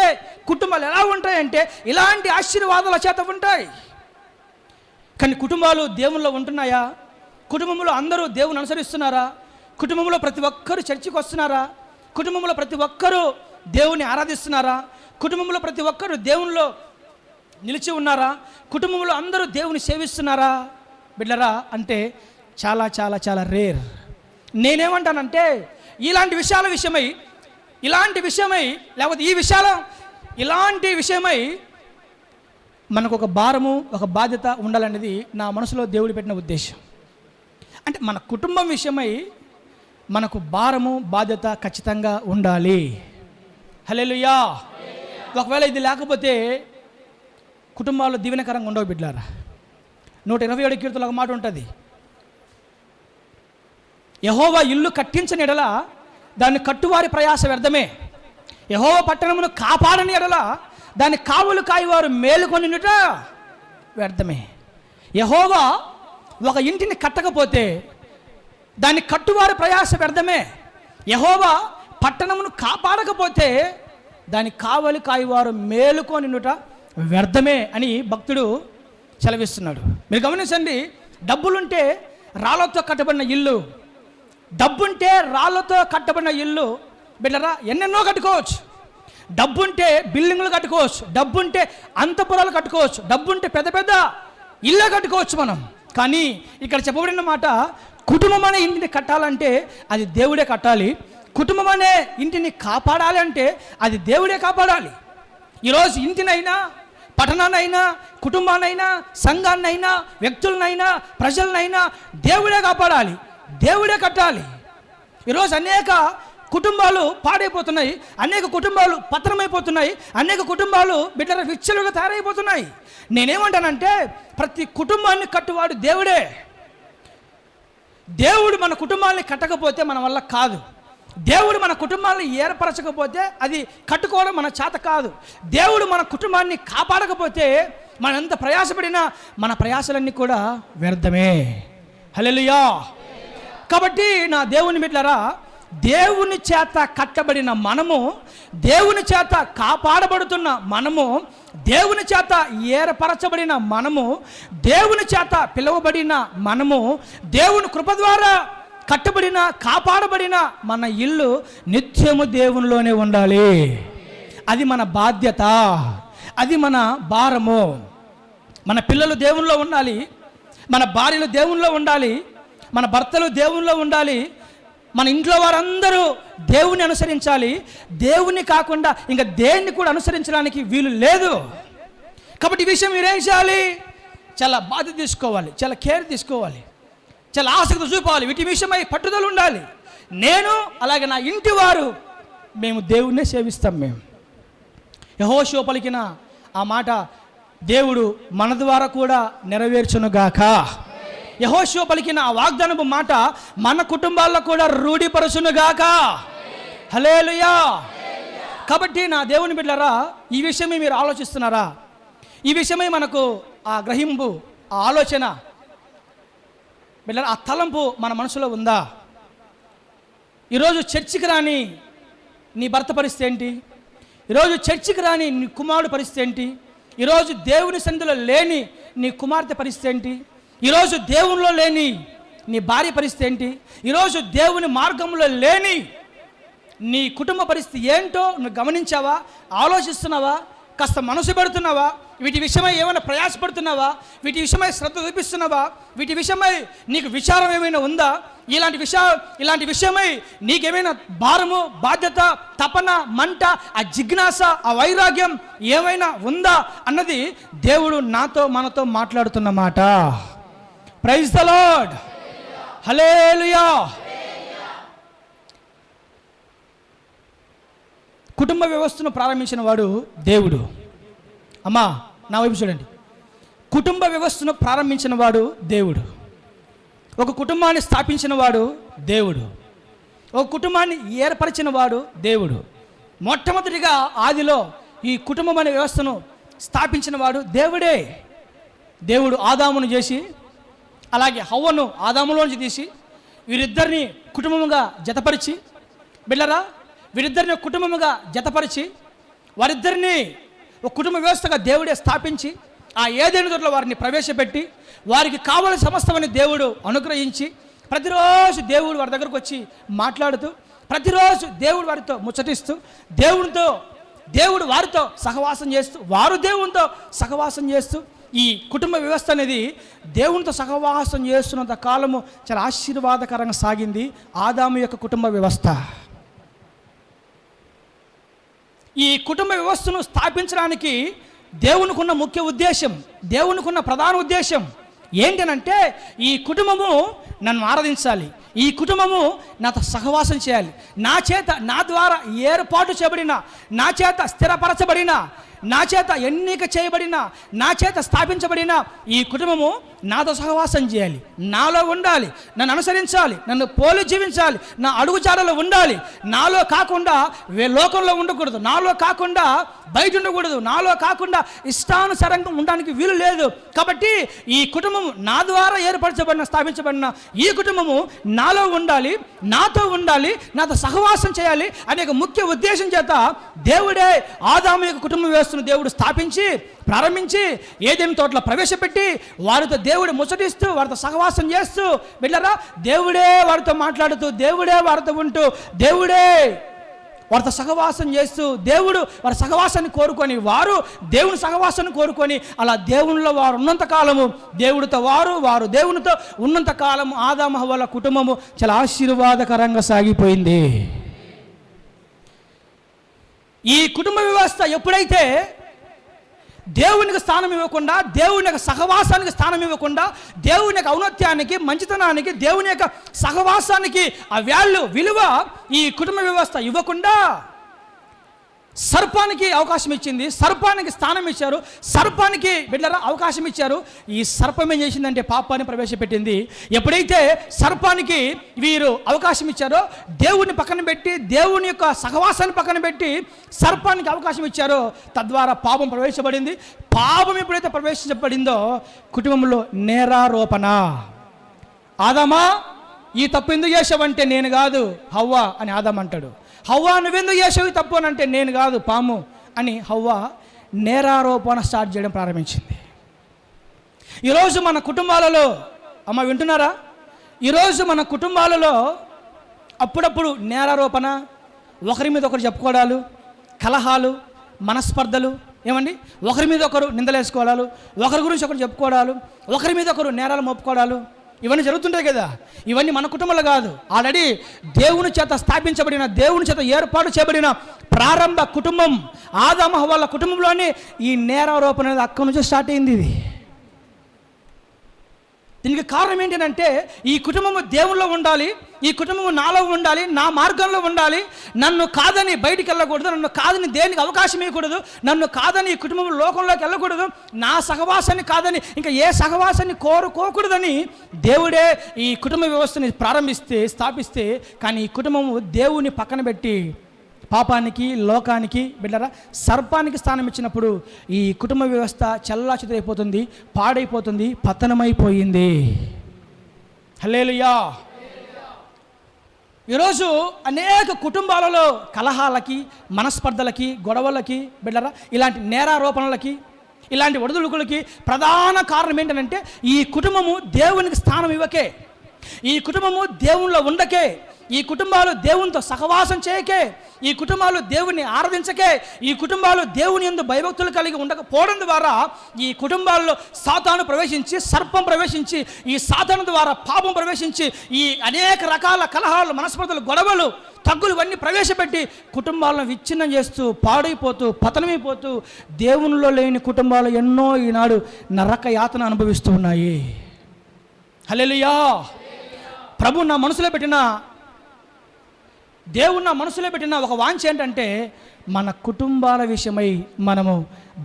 కుటుంబాలు ఎలా ఉంటాయంటే ఇలాంటి ఆశీర్వాదాల చేత ఉంటాయి. కానీ కుటుంబాలు దేవునిలో ఉంటున్నాయా? కుటుంబంలో అందరూ దేవుని అనుసరిస్తున్నారా? కుటుంబంలో ప్రతి ఒక్కరూ చర్చికి వస్తున్నారా? కుటుంబంలో ప్రతి ఒక్కరూ దేవుని ఆరాధిస్తున్నారా? కుటుంబంలో ప్రతి ఒక్కరూ దేవునిలో నిలిచి ఉన్నారా? కుటుంబంలో అందరూ దేవుని సేవిస్తున్నారా బిడ్డరా అంటే చాలా చాలా చాలా రేర్. నేనేమంటానంటే ఇలాంటి విషయమై లేకపోతే ఇలాంటి విషయమై మనకు ఒక భారము, ఒక బాధ్యత ఉండాలనేది నా మనసులో దేవుడు పెట్టిన ఉద్దేశం. అంటే మన కుటుంబం విషయమై మనకు భారము, బాధ్యత ఖచ్చితంగా ఉండాలి. హల్లెలూయా. ఒకవేళ ఇది లేకపోతే కుటుంబాల్లో దీవెనకరంగా ఉండవు బిడ్డలారా. 127 కీర్తనలో ఒక మాట ఉంటుంది, యెహోవా ఇల్లు కట్టించని ఎడల దాన్ని కట్టువారి ప్రయాస వ్యర్థమే, యెహోవా పట్టణమును కాపాడని ఎడల దాన్ని కావులు కాయవారు మేలుకొనిట వ్యర్థమే. యెహోవా ఒక ఇంటిని కట్టకపోతే దాన్ని కట్టువారి ప్రయాస వ్యర్థమే, యెహోవా పట్టణమును కాపాడకపోతే దాని కావలి కాయవారు మేలుకొనిట వ్యర్థమే అని భక్తుడు సెలవిస్తున్నాడు. మీరు గమనించండి, డబ్బులుంటే రాళ్లతో కట్టబడిన ఇల్లు, డబ్బుంటే రాళ్లతో కట్టబడిన ఇల్లు బిడ్డరా ఎన్నెన్నో కట్టుకోవచ్చు. డబ్బుంటే బిల్డింగ్లు కట్టుకోవచ్చు, డబ్బుంటే అంతఃపురాలు కట్టుకోవచ్చు, డబ్బుంటే పెద్ద పెద్ద ఇల్లు కట్టుకోవచ్చు మనం. కానీ ఇక్కడ చెప్పబడిన మాట, కుటుంబం అనే ఇంటిని కట్టాలంటే అది దేవుడే కట్టాలి. కుటుంబం అనే ఇంటిని కాపాడాలి అంటే అది దేవుడే కాపాడాలి. ఈరోజు ఇంటినైనా, పట్టణాన్నైనా, కుటుంబాన్నైనా, సంఘాన్నైనా, వ్యక్తులనైనా, ప్రజలనైనా దేవుడే కాపాడాలి, దేవుడే కట్టాలి. ఈరోజు అనేక కుటుంబాలు పాడైపోతున్నాయి, అనేక కుటుంబాలు పతనమైపోతున్నాయి, అనేక కుటుంబాలు బిడ్డల విచ్చలుగా తయారైపోతున్నాయి. నేనేమంటానంటే ప్రతి కుటుంబాన్ని కట్టువాడు దేవుడే. దేవుడు మన కుటుంబాన్ని కట్టకపోతే మన వల్ల కాదు. దేవుడు మన కుటుంబాన్ని ఏర్పరచకపోతే అది కట్టుకోవడం మన చేత కాదు. దేవుడు మన కుటుంబాన్ని కాపాడకపోతే మనం ఎంత ప్రయాసపడినా మన ప్రయాసలన్నీ కూడా వ్యర్థమే. హల్లెలూయా. కాబట్టి నా దేవుని బిడ్డలారా, దేవుని చేత కట్టబడిన మనము, దేవుని చేత కాపాడబడుతున్న మనము, దేవుని చేత ఏర్పరచబడిన మనము, దేవుని చేత పిలువబడిన మనము, దేవుని కృప ద్వారా కట్టబడిన, కాపాడబడిన మన ఇల్లు నిత్యము దేవునిలోనే ఉండాలి. అది మన బాధ్యత, అది మన భారము. మన పిల్లలు దేవునిలో ఉండాలి, మన భార్యలు దేవునిలో ఉండాలి, మన భర్తలు దేవునిలో ఉండాలి, మన ఇంట్లో వారందరూ దేవుని అనుసరించాలి. దేవుని కాకుండా ఇంకా దేన్ని కూడా అనుసరించడానికి వీలు లేదు. కాబట్టి ఈ విషయం మీరేం చేయాలి? చాలా బాధ్యత తీసుకోవాలి, చాలా కేర్ తీసుకోవాలి, చాలా ఆసక్తి చూపాలి. వీటి విషయమై పట్టుదల ఉండాలి. నేను అలాగే నా ఇంటి వారు మేము దేవుణ్ణే సేవిస్తాం. మేము యెహోషువ పలికిన ఆ మాట దేవుడు మన ద్వారా కూడా నెరవేర్చునుగాక. యెహోషువ పలికిన ఆ వాగ్దానపు మాట మన కుటుంబాల్లో కూడా రూఢిపరచునుగాక. హల్లెలూయా. కాబట్టి నా దేవుని బిడ్డలారా, ఈ విషయమై మీరు ఆలోచిస్తున్నారా? ఈ విషయమై మనకు ఆ గ్రహింపు, ఆ ఆలోచన బిడ్డలారా, ఆ తలంపు మన మనసులో ఉందా? ఈరోజు చర్చికి రాని నీ భర్త పరిస్థితి ఏంటి? ఈరోజు చర్చికి రాని నీ కుమారుడు పరిస్థితి ఏంటి? ఈరోజు దేవుని సన్నిధిలో లేని నీ కుమార్తె పరిస్థితి ఏంటి? ఈరోజు దేవునిలో లేని నీ భార్య పరిస్థితి ఏంటి? ఈరోజు దేవుని మార్గంలో లేని నీ కుటుంబ పరిస్థితి ఏంటో నువ్వు గమనించావా? ఆలోచిస్తున్నావా? కాస్త మనసు పెడుతున్నావా? వీటి విషయమై ఏమైనా ప్రయాసపడుతున్నావా? వీటి విషయమై శ్రద్ధ చూపిస్తున్నావా? వీటి విషయమై నీకు విచారం ఏమైనా ఉందా? ఇలాంటి విషయమై నీకేమైనా భారము, బాధ్యత, తపన, మంట, ఆ జిజ్ఞాస, ఆ వైరాగ్యం ఏమైనా ఉందా అన్నది దేవుడు నాతో మనతో మాట్లాడుతున్న మాట. ప్రైజ్ ద లార్డ్, హల్లెలూయా. కుటుంబ వ్యవస్థను ప్రారంభించిన వాడు దేవుడు. అమ్మా నా వైపు చూడండి. కుటుంబ వ్యవస్థను ప్రారంభించిన వాడు దేవుడు. ఒక కుటుంబాన్ని స్థాపించిన వాడు దేవుడు. ఒక కుటుంబాన్ని ఏర్పరిచిన వాడు దేవుడు. మొట్టమొదటిగా ఆదిలో ఈ కుటుంబం అనే వ్యవస్థను స్థాపించిన వాడు దేవుడే. దేవుడు ఆదామును చేసి, అలాగే హవ్వను ఆదాములోంచి తీసి వీరిద్దరిని కుటుంబముగా జతపరిచి, బిళ్ళరా వీరిద్దరిని కుటుంబముగా జతపరిచి వారిద్దరిని ఒక కుటుంబ వ్యవస్థగా దేవుడే స్థాపించి ఆ ఏదైనా తోటలో వారిని ప్రవేశపెట్టి వారికి కావలసిన సమస్తమని దేవుడు అనుగ్రహించి ప్రతిరోజు దేవుడు వారి దగ్గరకు వచ్చి మాట్లాడుతూ, ప్రతిరోజు దేవుడు వారితో ముచ్చటిస్తూ, దేవుడు వారితో సహవాసం చేస్తూ, వారు దేవునితో సహవాసం చేస్తూ, ఈ కుటుంబ వ్యవస్థ అనేది దేవునితో సహవాసం చేస్తున్నంత కాలము చాలా ఆశీర్వాదకరంగా సాగింది ఆదాము యొక్క కుటుంబ వ్యవస్థ. ఈ కుటుంబ వ్యవస్థను స్థాపించడానికి దేవునికున్న ముఖ్య ఉద్దేశం, దేవునికున్న ప్రధాన ఉద్దేశం ఏంటనంటే, ఈ కుటుంబము నన్ను ఆరాధించాలి, ఈ కుటుంబము నాతో సహవాసం చేయాలి, నా ద్వారా ఏర్పాటు చేయబడిన, నా చేత స్థిరపరచబడిన, నా చేత ఎన్నిక చేయబడిన, నా చేత స్థాపించబడిన ఈ కుటుంబము నాతో సహవాసం చేయాలి, నాలో ఉండాలి, నన్ను అనుసరించాలి, నన్ను పోలి జీవించాలి, నా అడుగుజాడలో ఉండాలి, నాలో కాకుండా లోకంలో ఉండకూడదు, నాలో కాకుండా బయట ఉండకూడదు, నాలో కాకుండా ఇష్టానుసారంగా ఉండడానికి వీలు లేదు. కాబట్టి ఈ కుటుంబము నా ద్వారా ఏర్పరచబడిన, స్థాపించబడిన ఈ కుటుంబము నాలో ఉండాలి, నాతో ఉండాలి, నాతో సహవాసం చేయాలి అనే ముఖ్య ఉద్దేశం చేత దేవుడే ఆదాము యొక్క కుటుంబ వ్యవస్థను దేవుడు స్థాపించి ప్రారంభించి ఏదైనా తోటలో ప్రవేశపెట్టి వారితో దేవుడు ముచ్చటిస్తూ, వారితో సహవాసం చేస్తూ, బిడ్డరా దేవుడే వారితో మాట్లాడుతూ, దేవుడే వారితో ఉంటూ, దేవుడే వారితో సహవాసం చేస్తూ, దేవుడు వారి సహవాసాన్ని కోరుకొని, వారు దేవుని సహవాసాన్ని కోరుకొని, అలా దేవునిలో వారు ఉన్నంత కాలము దేవుడితో వారు దేవునితో ఉన్నంత కాలము ఆదాము హవ్వల కుటుంబము చాలా ఆశీర్వాదకరంగా సాగిపోయింది. ఈ కుటుంబ వ్యవస్థ ఎప్పుడైతే దేవునికి స్థానం ఇవ్వకుండా, దేవుని యొక్క సహవాసానికి స్థానం ఇవ్వకుండా, దేవుని యొక్క ఔన్నత్యానికి, మంచితనానికి, దేవుని యొక్క సహవాసానికి ఆ విలువ ఈ కుటుంబ వ్యవస్థ ఇవ్వకుండా సర్పానికి అవకాశం ఇచ్చింది, సర్పానికి స్థానం ఇచ్చారు, సర్పానికి బిడ్డరా అవకాశం ఇచ్చారు. ఈ సర్పం ఏం చేసిందంటే పాపాన్ని ప్రవేశపెట్టింది. ఎప్పుడైతే సర్పానికి వీరు అవకాశం ఇచ్చారో, దేవుడిని పక్కన పెట్టి, దేవుని యొక్క సహవాసాన్ని పక్కన పెట్టి సర్పానికి అవకాశం ఇచ్చారో, తద్వారా పాపం ప్రవేశపడింది. పాపం ఎప్పుడైతే ప్రవేశించబడిందో కుటుంబంలో నేరారోపణ. ఆదామా ఈ తప్పు ఎందుకు చేసావంటే నేను కాదు హవ్వ అని ఆదాం అంటాడు. హవ్వ నువ్వెందుకు చేసావు తప్పు అని అంటే నేను కాదు పాము అని హవ్వ నేరారోపణ స్టార్ట్ చేయడం ప్రారంభించింది. ఈరోజు మన కుటుంబాలలో, అమ్మ వింటున్నారా, ఈరోజు మన కుటుంబాలలో అప్పుడప్పుడు నేరారోపణ, ఒకరి మీద ఒకరు చెప్పుకోవడాలు, కలహాలు, మనస్పర్ధలు, ఏమండి ఒకరి మీద ఒకరు నిందలేసుకోవడాలు, ఒకరి గురించి ఒకరు చెప్పుకోవడాలు, ఒకరి మీద ఒకరు నేరాలు మోపుకోవడాలు, ఇవన్నీ జరుగుతుంటాయి కదా. ఇవన్నీ మన కుటుంబంలో కాదు, ఆల్రెడీ దేవుని చేత స్థాపించబడిన, దేవుని చేత ఏర్పాటు చేయబడిన ప్రారంభ కుటుంబం ఆదాము హవ్వల కుటుంబంలోనే ఈ నేరారోపణ అనేది అక్కడి నుంచి స్టార్ట్ అయింది. దీనికి కారణం ఏంటంటే, ఈ కుటుంబము దేవుల్లో ఉండాలి, ఈ కుటుంబము నాలో ఉండాలి, నా మార్గంలో ఉండాలి, నన్ను కాదని బయటికి వెళ్ళకూడదు, నన్ను కాదని దేనికి అవకాశం ఇవ్వకూడదు, నన్ను కాదని ఈ కుటుంబం లోకంలోకి వెళ్ళకూడదు, నా సహవాసాన్ని కాదని ఇంకా ఏ సహవాసాన్ని కోరుకోకూడదని దేవుడే ఈ కుటుంబ వ్యవస్థని స్థాపిస్తే కానీ ఈ కుటుంబము దేవుని పక్కన పెట్టి పాపానికి, లోకానికి, బిడ్డరా సర్పానికి స్థానం ఇచ్చినప్పుడు ఈ కుటుంబ వ్యవస్థ చెల్లాచెదరైపోతుంది, పాడైపోతుంది, పతనమైపోయింది. హల్లెలూయా. ఈరోజు అనేక కుటుంబాలలో కలహాలకి, మనస్పర్ధలకి, గొడవలకి, బిడ్డరా ఇలాంటి నేరారోపణలకి, ఇలాంటి ఒడిదుడుకులకి ప్రధాన కారణం ఏంటంటే, ఈ కుటుంబము దేవునికి స్థానం ఇవ్వకే, ఈ కుటుంబము దేవునిలో ఉండకే, ఈ కుటుంబాలు దేవునితో సహవాసం చేయకే, ఈ కుటుంబాలు దేవుని ఆరాధించకే, ఈ కుటుంబాలు దేవుని యందు భయభక్తులు కలిగి ఉండకపోవడం ద్వారా ఈ కుటుంబాల్లో సాతాను ప్రవేశించి, సర్పం ప్రవేశించి, ఈ సాతాను ద్వారా పాపం ప్రవేశించి, ఈ అనేక రకాల కలహాలు, మనస్పర్ధలు, గొడవలు, తగ్గులు ఇవన్నీ ప్రవేశపెట్టి కుటుంబాలను విచ్ఛిన్నం చేస్తూ, పాడైపోతూ, పతనమైపోతూ, దేవునిలో లేని కుటుంబాలు ఎన్నో ఈనాడు నరక యాతన అనుభవిస్తూ ఉన్నాయి. హల్లెలూయా. ప్రభు నా మనసులో పెట్టిన, దేవుడు నా మనసులో పెట్టిన ఒక వాంఛ ఏంటంటే మన కుటుంబాల విషయమై మనము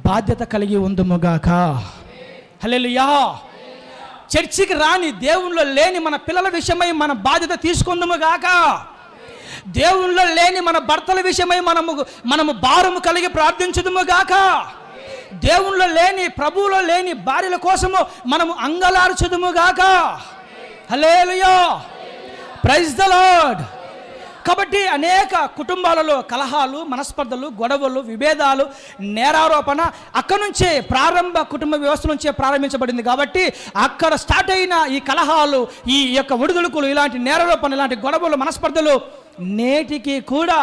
బాధ్యత కలిగి ఉందుముగాక. హల్లెలూయా. చర్చికి రాని, దేవునిలో లేని మన పిల్లల విషయమై మన బాధ్యత తీసుకుందుముగాక. దేవునిలో లేని మన భర్తల విషయమై మనము భారము కలిగి ప్రార్థించుదుముగాక. దేవునిలో లేని, ప్రభువులో లేని భార్యల కోసము మనము అంగలార్చుదుముగాక. హల్లెలూయా. Praise the lord. కాబట్టి అనేక కుటుంబాలలో కలహాలు, మనస్పర్ధలు, గొడవలు, విభేదాలు, నేరారోపణ అక్కడి నుంచే కుటుంబ వ్యవస్థ నుంచే ప్రారంభించబడింది. కాబట్టి అక్కడ స్టార్ట్ అయిన ఈ కలహాలు, ఈ యొక్క ఒడిదుడుకులు, ఇలాంటి నేరారోపణ, ఇలాంటి గొడవలు, మనస్పర్ధలు నేటికి కూడా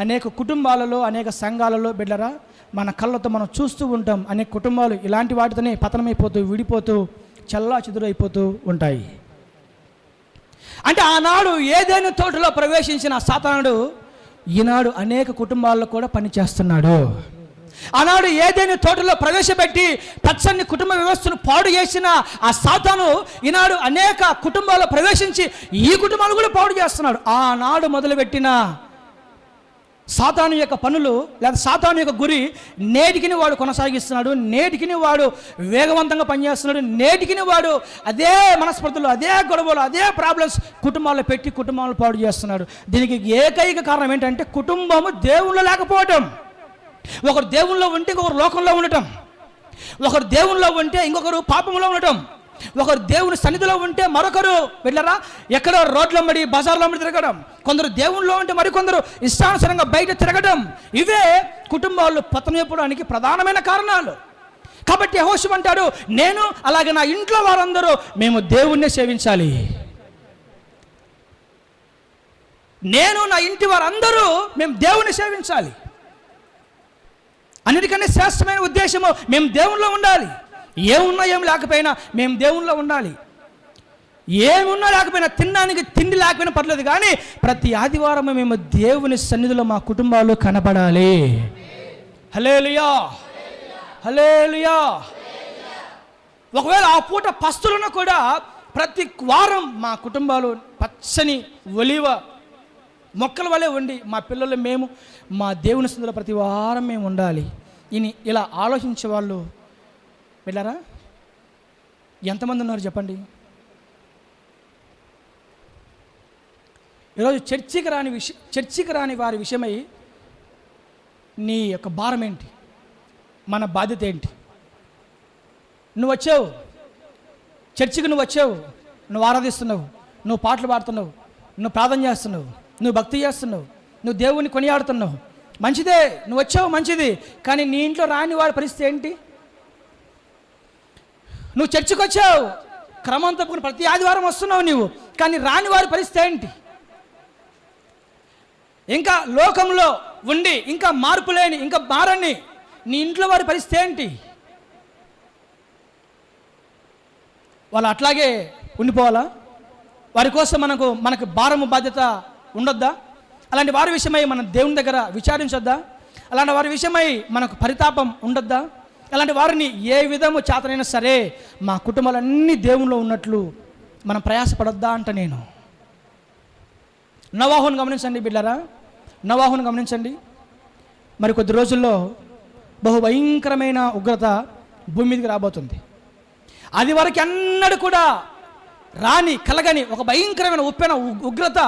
అనేక కుటుంబాలలో, అనేక సంఘాలలో బిడ్డరా మన కళ్ళతో మనం చూస్తూ ఉంటాం. అనేక కుటుంబాలు ఇలాంటి వాటితోనే పతనమైపోతూ, విడిపోతూ, చల్లా చెదురైపోతూ ఉంటాయి. అంటే ఆనాడు ఏదైనా తోటలో ప్రవేశించిన సాతానుడు ఈనాడు అనేక కుటుంబాల్లో కూడా పనిచేస్తున్నాడు. ఆనాడు ఏదైనా తోటలో ప్రవేశపెట్టి పచ్చని కుటుంబ వ్యవస్థను పాడు చేసిన ఆ సాతాను ఈనాడు అనేక కుటుంబాల్లో ప్రవేశించి ఈ కుటుంబాలు కూడా పాడు చేస్తున్నాడు. ఆనాడు మొదలుపెట్టిన సాతాను యొక్క పనులు, లేదా సాతాను యొక్క గురి నేటికిని వాడు కొనసాగిస్తున్నాడు. నేటికిని వాడు వేగవంతంగా పనిచేస్తున్నాడు. నేటికిని వాడు అదే మనస్పర్ధలు, అదే గొడవలు, అదే ప్రాబ్లమ్స్ కుటుంబాల్లో పెట్టి కుటుంబాలను పాడు చేస్తున్నాడు. దీనికి ఏకైక కారణం ఏంటంటే కుటుంబము దేవుళ్ళు లేకపోవటం. ఒకరు దేవుల్లో ఉంటే ఇంకొకరు లోకంలో ఉండటం, ఒకరు దేవుల్లో ఉంటే ఇంకొకరు పాపంలో ఉండటం, ఒకరు దేవుని సన్నిధిలో ఉంటే మరొకరు వెళ్ళరా ఎక్కడో రోడ్లమ్మడి, బజార్లమ్మడి తిరగడం, కొందరు దేవుల్లో ఉంటే మరికొందరు ఇష్టానుసారంగా బయట తిరగడం, ఇవే కుటుంబాలు పతనమైపోవడానికి ప్రధానమైన కారణాలు. కాబట్టి యెహోషువ అంటాడు, నేను అలాగే నా ఇంట్లో వారందరూ మేము దేవుణ్ణి సేవించాలి. నేను నా ఇంటి వారందరూ మేము దేవుణ్ణి సేవించాలి. అన్నిటికన్నా శ్రేష్టమైన ఉద్దేశము మేము దేవునిలో ఉండాలి. ఏమున్నా ఏం లేకపోయినా మేము దేవునిలో ఉండాలి. ఏమున్నా లేకపోయినా, తినడానికి తిండి లేకపోయినా పర్లేదు, కానీ ప్రతి ఆదివారం మేము దేవుని సన్నిధిలో మా కుటుంబాలు కనపడాలి. హల్లెలూయా. హల్లెలూయా. ఒకవేళ ఆ పూట పస్తులను కూడా ప్రతి వారం మా కుటుంబాలు పచ్చని ఒలివ మొక్కల వలె ఉండి మా పిల్లలు మేము మా దేవుని సన్నిధిలో ప్రతి వారం మేము ఉండాలి. ఇలా ఆలోచించే వాళ్ళు వెళ్ళారా ఎంతమంది ఉన్నారు చెప్పండి? ఈరోజు చర్చికి రాని వారి విషయమై నీ యొక్క భారం ఏంటి? మన బాధ్యత ఏంటి? నువ్వు వచ్చావు చర్చికి, నువ్వు వచ్చావు, నువ్వు ఆరాధిస్తున్నావు, నువ్వు పాటలు పాడుతున్నావు, నువ్వు ప్రార్థన చేస్తున్నావు, నువ్వు భక్తి చేస్తున్నావు, నువ్వు దేవుని కొనియాడుతున్నావు, మంచిదే, నువ్వు వచ్చావు మంచిది. కానీ నీ ఇంట్లో రాని వాడి పరిస్థితి ఏంటి? నువ్వు చర్చికి వచ్చావు, క్రమం తప్పుకుని ప్రతి ఆదివారం వస్తున్నావు నువ్వు, కానీ రాని వారి పరిస్థితి ఏంటి? ఇంకా లోకంలో ఉండి ఇంకా మార్పు లేని, ఇంకా మారని నీ ఇంట్లో వారి పరిస్థితి ఏంటి? వాళ్ళు అట్లాగే ఉండిపోవాలా? వారి కోసం మనకు భారము బాధ్యత ఉండొద్దా? అలాంటి వారి విషయమై మనం దేవుని దగ్గర విచారించొద్దా? అలాంటి వారి విషయమై మనకు పరితాపం ఉండొద్దా? అలాంటి వారిని ఏ విధము చేతనైనా సరే మా కుటుంబాలన్నీ దేవునిలో ఉన్నట్లు మనం ప్రయాసపడొద్దా అంట నేను. నోవాహును గమనించండి బిడ్డలారా, నోవాహును గమనించండి. మరి కొద్ది రోజుల్లో బహు భయంకరమైన ఉగ్రత భూమి మీదకి రాబోతుంది. అది వరకు ఎన్నడూ కూడా కలగని ఒక భయంకరమైన ఉగ్రత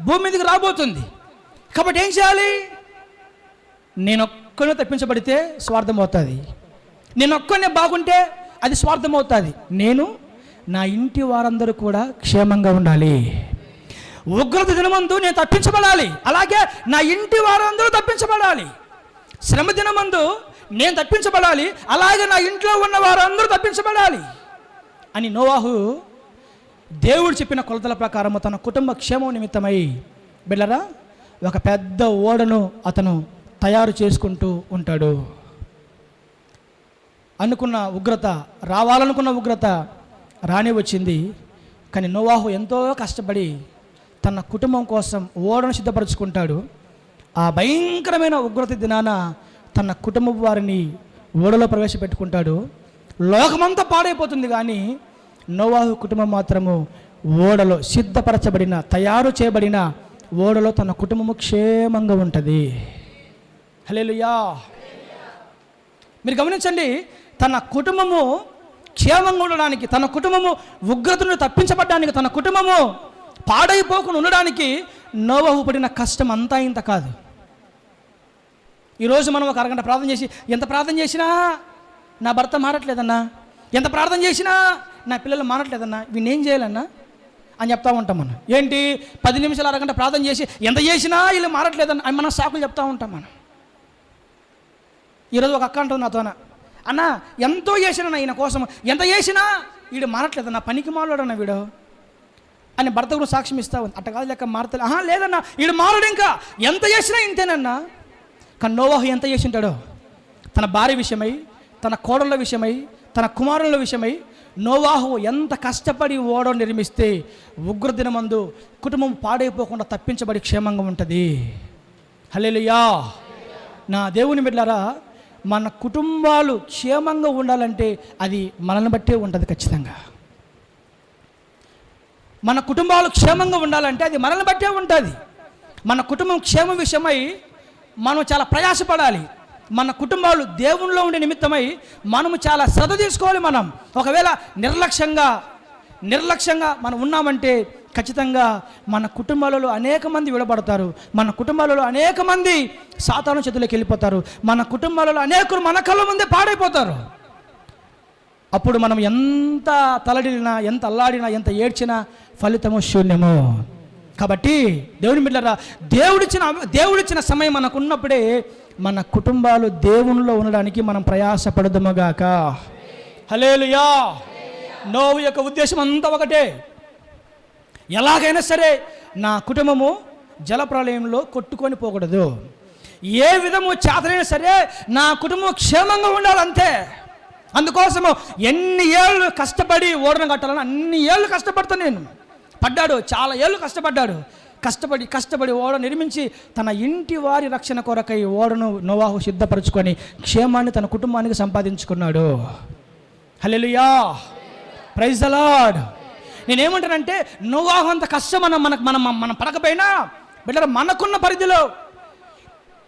భూమి మీదకి రాబోతుంది. కాబట్టి ఏం చేయాలి? నేనొక్కనే తప్పించబడితే స్వార్థం అవుతుంది, నేనొక్కనే బాగుంటే అది స్వార్థం అవుతుంది. నేను నా ఇంటి వారందరూ కూడా క్షేమంగా ఉండాలి. ఉగ్రత దినమందు నేను తప్పించబడాలి, అలాగే నా ఇంటి వారందరూ తప్పించబడాలి. శ్రమ దినమందు నేను తప్పించబడాలి, అలాగే నా ఇంట్లో ఉన్న వారందరూ తప్పించబడాలి అని నోవాహు దేవుడు చెప్పిన కొలతల ప్రకారము తన కుటుంబ క్షేమం నిమిత్తమై బిడ్డరా ఒక పెద్ద ఓడను అతను తయారు చేసుకుంటూ ఉంటాడు. అనుకున్న ఉగ్రత, రావాలనుకున్న ఉగ్రత రాని వచ్చింది. కానీ నోవాహు ఎంతో కష్టపడి తన కుటుంబం కోసం ఓడను సిద్ధపరచుకుంటాడు. ఆ భయంకరమైన ఉగ్రత దినాన తన కుటుంబం వారిని ఓడలో ప్రవేశపెట్టుకుంటాడు. లోకమంతా పాడైపోతుంది, కానీ నోవాహు కుటుంబం మాత్రము ఓడలో సిద్ధపరచబడిన, తయారు చేయబడిన ఓడలో తన కుటుంబము క్షేమంగా ఉంటుంది. హల్లెలూయా. మీరు గమనించండి, తన కుటుంబము క్షేమంగా ఉండడానికి, తన కుటుంబము ఉగ్రతను తప్పించబడడానికి, తన కుటుంబము పాడైపోకుండా ఉండడానికి నోవాహు పడిన కష్టం అంతా ఇంత కాదు. ఈరోజు మనం ఒక అరగంట ప్రార్థన చేసి, ఎంత ప్రార్థన చేసినా నా భర్త మారట్లేదన్నా, ఎంత ప్రార్థన చేసినా నా పిల్లలు మారట్లేదన్నా, వీడిని ఏం చేయాలన్నా అని చెప్తా ఉంటాం మనం. ఏంటి 10 నిమిషాలు అరగంట ప్రార్థన చేసి ఎంత చేసినా వీళ్ళు మారట్లేదన్న అని మనం సాకులు చెప్తా ఉంటాం మనం. ఈరోజు ఒక అక్క అంటుంది నాతోన, అన్న ఎంతో చేసినా ఈయన కోసం, ఎంత చేసినా వీడు మారట్లేదన్నా, పనికి మాట్లాడన్నా వీడు అని భర్త కూడా సాక్ష్యం ఇస్తా ఉంది. అట్ట కాదు లెక్క మారతలే, లేదన్నా వీడు మారడు, ఇంకా ఎంత చేసినా ఇంతేనన్నా. కానీ నోవాహు ఎంత చేసి ఉంటాడో తన భార్య విషయమై, తన కోడళ్ళ విషయమై, తన కుమారుల విషయమై నోవాహు ఎంత కష్టపడి ఓడను నిర్మిస్తే ఉగ్రదినమందు కుటుంబం పాడైపోకుండా తప్పించబడి క్షేమంగా ఉంటుంది. హల్లెలూయా. నా దేవుని బిడ్డలారా, మన కుటుంబాలు క్షేమంగా ఉండాలంటే అది మనల్ని బట్టే ఉంటుంది. ఖచ్చితంగా మన కుటుంబాలు క్షేమంగా ఉండాలంటే అది మనల్ని బట్టే ఉంటుంది. మన కుటుంబం క్షేమం విషయమై మనం చాలా ప్రయాసపడాలి. మన కుటుంబాలు దేవునిలో ఉండే నిమిత్తమై మనము చాలా శ్రద్ధ తీసుకోవాలి. మనం ఒకవేళ నిర్లక్ష్యంగా మనం ఉన్నామంటే ఖచ్చితంగా మన కుటుంబాలలో అనేక మంది విడబడతారు. మన కుటుంబాలలో అనేక మంది సాతాను చేతులకు వెళ్ళిపోతారు. మన కుటుంబాలలో అనేకులు మన కళ్ళ ముందే పాడైపోతారు. అప్పుడు మనం ఎంత తలడినా, ఎంత అల్లాడినా, ఎంత ఏడ్చినా ఫలితము శూన్యము. కాబట్టి దేవుని బిడ్డలారా, దేవుడిచ్చిన సమయం మనకు ఉన్నప్పుడే మన కుటుంబాలు దేవునిలో ఉండడానికి మనం ప్రయాసపడదుముగాక. హల్లెలూయా. నోవు యొక్క ఉద్దేశం అంతా ఒకటే, ఎలాగైనా సరే నా కుటుంబము జలప్రలయంలో కొట్టుకొని పోకూడదు, ఏ విధము చేతనైనా సరే నా కుటుంబం క్షేమంగా ఉండాలంతే. అందుకోసము ఎన్ని ఏళ్ళు కష్టపడి ఓడను కట్టాలని అన్ని ఏళ్ళు కష్టపడతాను నేను. పడ్డాడు, చాలా ఏళ్ళు కష్టపడ్డాడు. కష్టపడి ఓడ నిర్మించి తన ఇంటి వారి రక్షణ కొరకై ఓడను నోవాహు సిద్ధపరచుకొని క్షేమాన్ని తన కుటుంబానికి సంపాదించుకున్నాడు. హల్లెలూయా. Praise the lord. నేనేమంటానంటే నోవాహు అంత కష్టం మనం పడకపోయినా బిడ్డలు మనకున్న పరిధిలో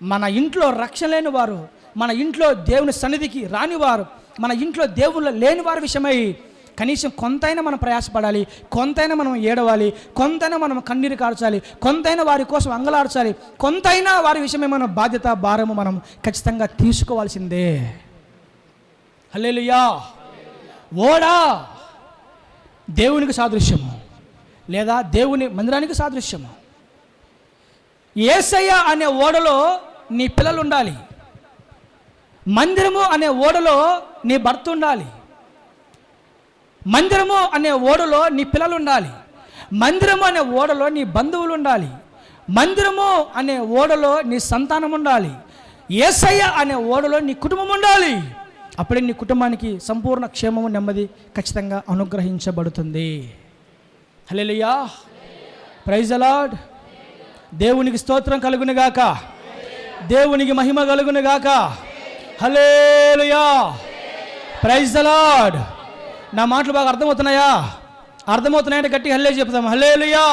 మన ఇంట్లో రక్షణ లేని వారు, మన ఇంట్లో దేవుని సన్నిధికి రానివారు, మన ఇంట్లో దేవుళ్ళు లేని వారి విషయమై కనీసం కొంతైనా మనం ప్రయాసపడాలి, కొంతైనా మనం ఏడవాలి, కొంతైనా మనం కన్నీరు కార్చాలి, కొంతైనా వారి కోసం అంగలార్చాలి, కొంతైనా వారి విషయమే మన బాధ్యత, భారము మనం ఖచ్చితంగా తీసుకోవాల్సిందే. హల్లెలూయా. ఓడా దేవునికి సాదృశ్యము, లేదా దేవుని మందిరానికి సాదృశ్యము. యేసయ్య అనే ఓడలో నీ పిల్లలు ఉండాలి. మందిరము అనే ఓడలో నీ భర్త ఉండాలి. మందిరము అనే ఓడలో నీ పిల్లలు ఉండాలి. మందిరము అనే ఓడలో నీ బంధువులు ఉండాలి. మందిరము అనే ఓడలో నీ సంతానం ఉండాలి. యేసయ్య అనే ఓడలో నీ కుటుంబం ఉండాలి. అప్పుడే నీ కుటుంబానికి సంపూర్ణ క్షేమము, నెమ్మది ఖచ్చితంగా అనుగ్రహించబడుతుంది. హల్లెలూయా. Praise the lord. దేవునికి స్తోత్రం కలుగును గాక, దేవునికి మహిమ కలుగును గాక. హల్లెలూయా. Praise the lord. నా మాటలు బాగా అర్థమవుతున్నాయా? అర్థమవుతున్నాయంటే గట్టి హల్లెలూయా చెప్దాం. హల్లెలూయా.